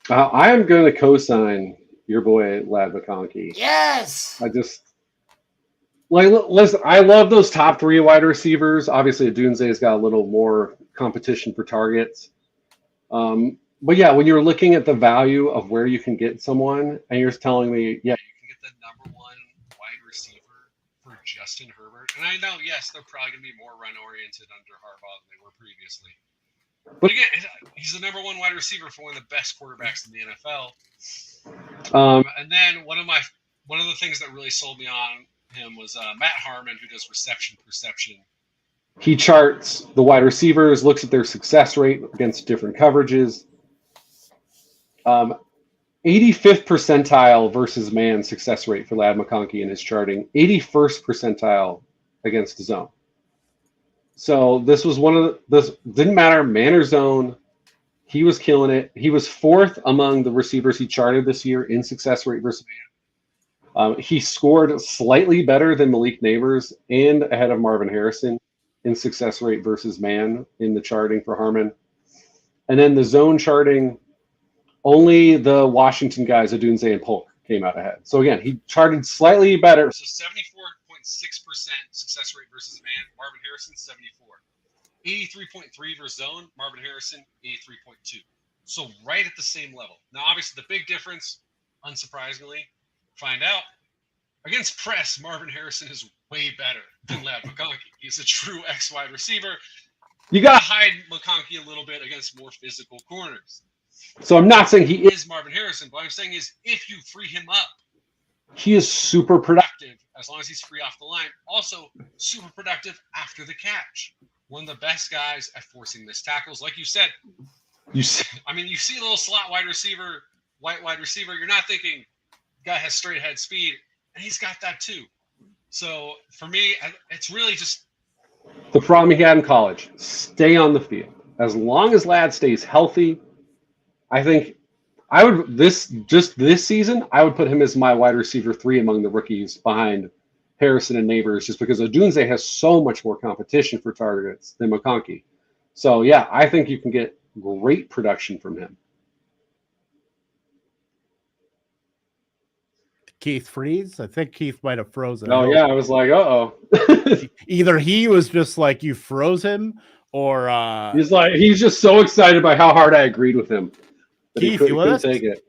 I am going to co-sign your boy, Lad McConkey. Yes. Listen, I love those top 3 wide receivers. Obviously, Dunze's got a little more competition for targets. But yeah, when you're looking at the value of where you can get someone, and you're telling me, yeah, you can get the number 1 wide receiver for Justin Herbert. And I know, yes, they're probably going to be more run-oriented under Harbaugh than they were previously. But again, he's the number 1 wide receiver for one of the best quarterbacks in the NFL. And then one of the things that really sold me on him was Matt Harmon, who does reception perception. He charts the wide receivers, looks at their success rate against different coverages. 85th percentile versus man success rate for Lad McConkey in his charting. 81st percentile against zone. So this was this didn't matter, man or zone. He was killing it. He was 4th among the receivers he charted this year in success rate versus man. He scored slightly better than Malik Neighbors and ahead of Marvin Harrison in success rate versus man in the charting for Harmon. And then the zone charting, only the Washington guys, Odunze and Polk, came out ahead. So again, he charted slightly better. So 74.6% success rate versus man, Marvin Harrison 74. 83.3 versus zone, Marvin Harrison 83.2. So right at the same level. Now, obviously, the big difference, unsurprisingly, find out against press, Marvin Harrison is way better than Lad McConkey. He's a true X wide receiver. You got to hide McConkey a little bit against more physical corners. So I'm not saying he is Marvin Harrison. What I'm saying is, if you free him up, he is super productive as long as he's free off the line. Also, super productive after the catch. One of the best guys at forcing missed tackles. Like you said, you see a little slot wide receiver, white wide receiver. You're not thinking guy has straight ahead speed, and he's got that too. So for me, it's really just the problem he had in college. Stay on the field. As long as Lad stays healthy, I think I would this season, I would put him as my wide receiver 3 among the rookies behind Harrison and Neighbors, just because Odunze has so much more competition for targets than McConkey. So yeah, I think you can get great production from him. Keith freeze? I think Keith might have frozen. Oh yeah, I was like, uh-oh. Either he was just like, you froze him, or he's just so excited by how hard I agreed with him. Keith, you with us? Take it.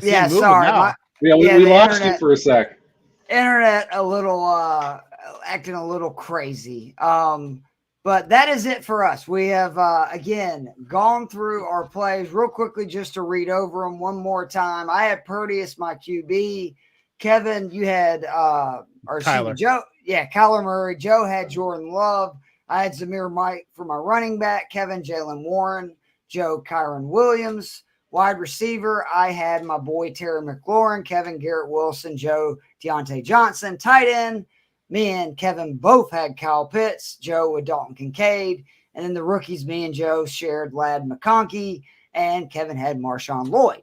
Yeah, sorry. We lost you for a sec. Internet a little acting a little crazy. But that is it for us. We have, again, gone through our plays real quickly just to read over them one more time. I had Purdy as my QB. Kevin, you had Kyler. Joe. Yeah, Kyler Murray. Joe had Jordan Love. I had Zamir Mike for my running back. Kevin, Jalen Warren. Joe, Kyron Williams. Wide receiver, I had my boy Terry McLaurin. Kevin, Garrett Wilson. Joe, Deontay Johnson. Tight end, me and Kevin both had Kyle Pitts. Joe with Dalton Kincaid. And then the rookies, me and Joe shared Lad McConkey. And Kevin had Marshawn Lloyd.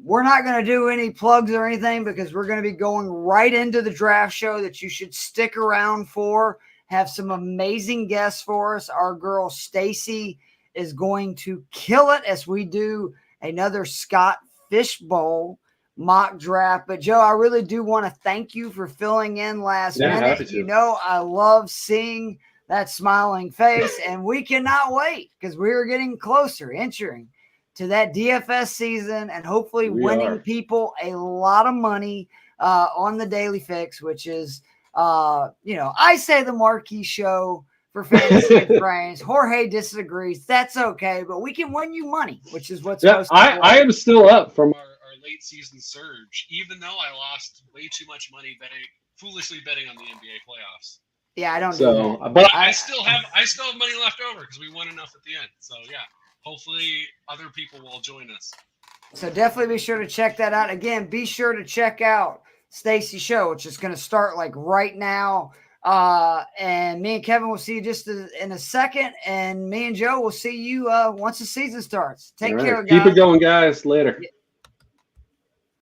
We're not going to do any plugs or anything because we're going to be going right into the draft show that you should stick around for. Have some amazing guests for us. Our girl Stacy is going to kill it as we do another Scott Fishbowl mock draft. But Joe, I really do want to thank you for filling in last minute. You know, I love seeing that smiling face, and we cannot wait because we are getting closer entering to that DFS season and hopefully winning people a lot of money on the Daily Fix, which is, I say the marquee show for fantasy and frames. Jorge disagrees. That's okay, but we can win you money, which is what's supposed to happen. I am still up from our late season surge, even though I lost way too much money foolishly betting on the NBA playoffs. Yeah, I don't do that. But I still have money left over because we won enough at the end. So yeah, hopefully other people will join us. So definitely be sure to check that out. Again, be sure to check out Stacy's show, which is going to start like right now. And me and Kevin will see you just in a second. And me and Joe will see you once the season starts. Take care, guys. Keep it going, guys. Later.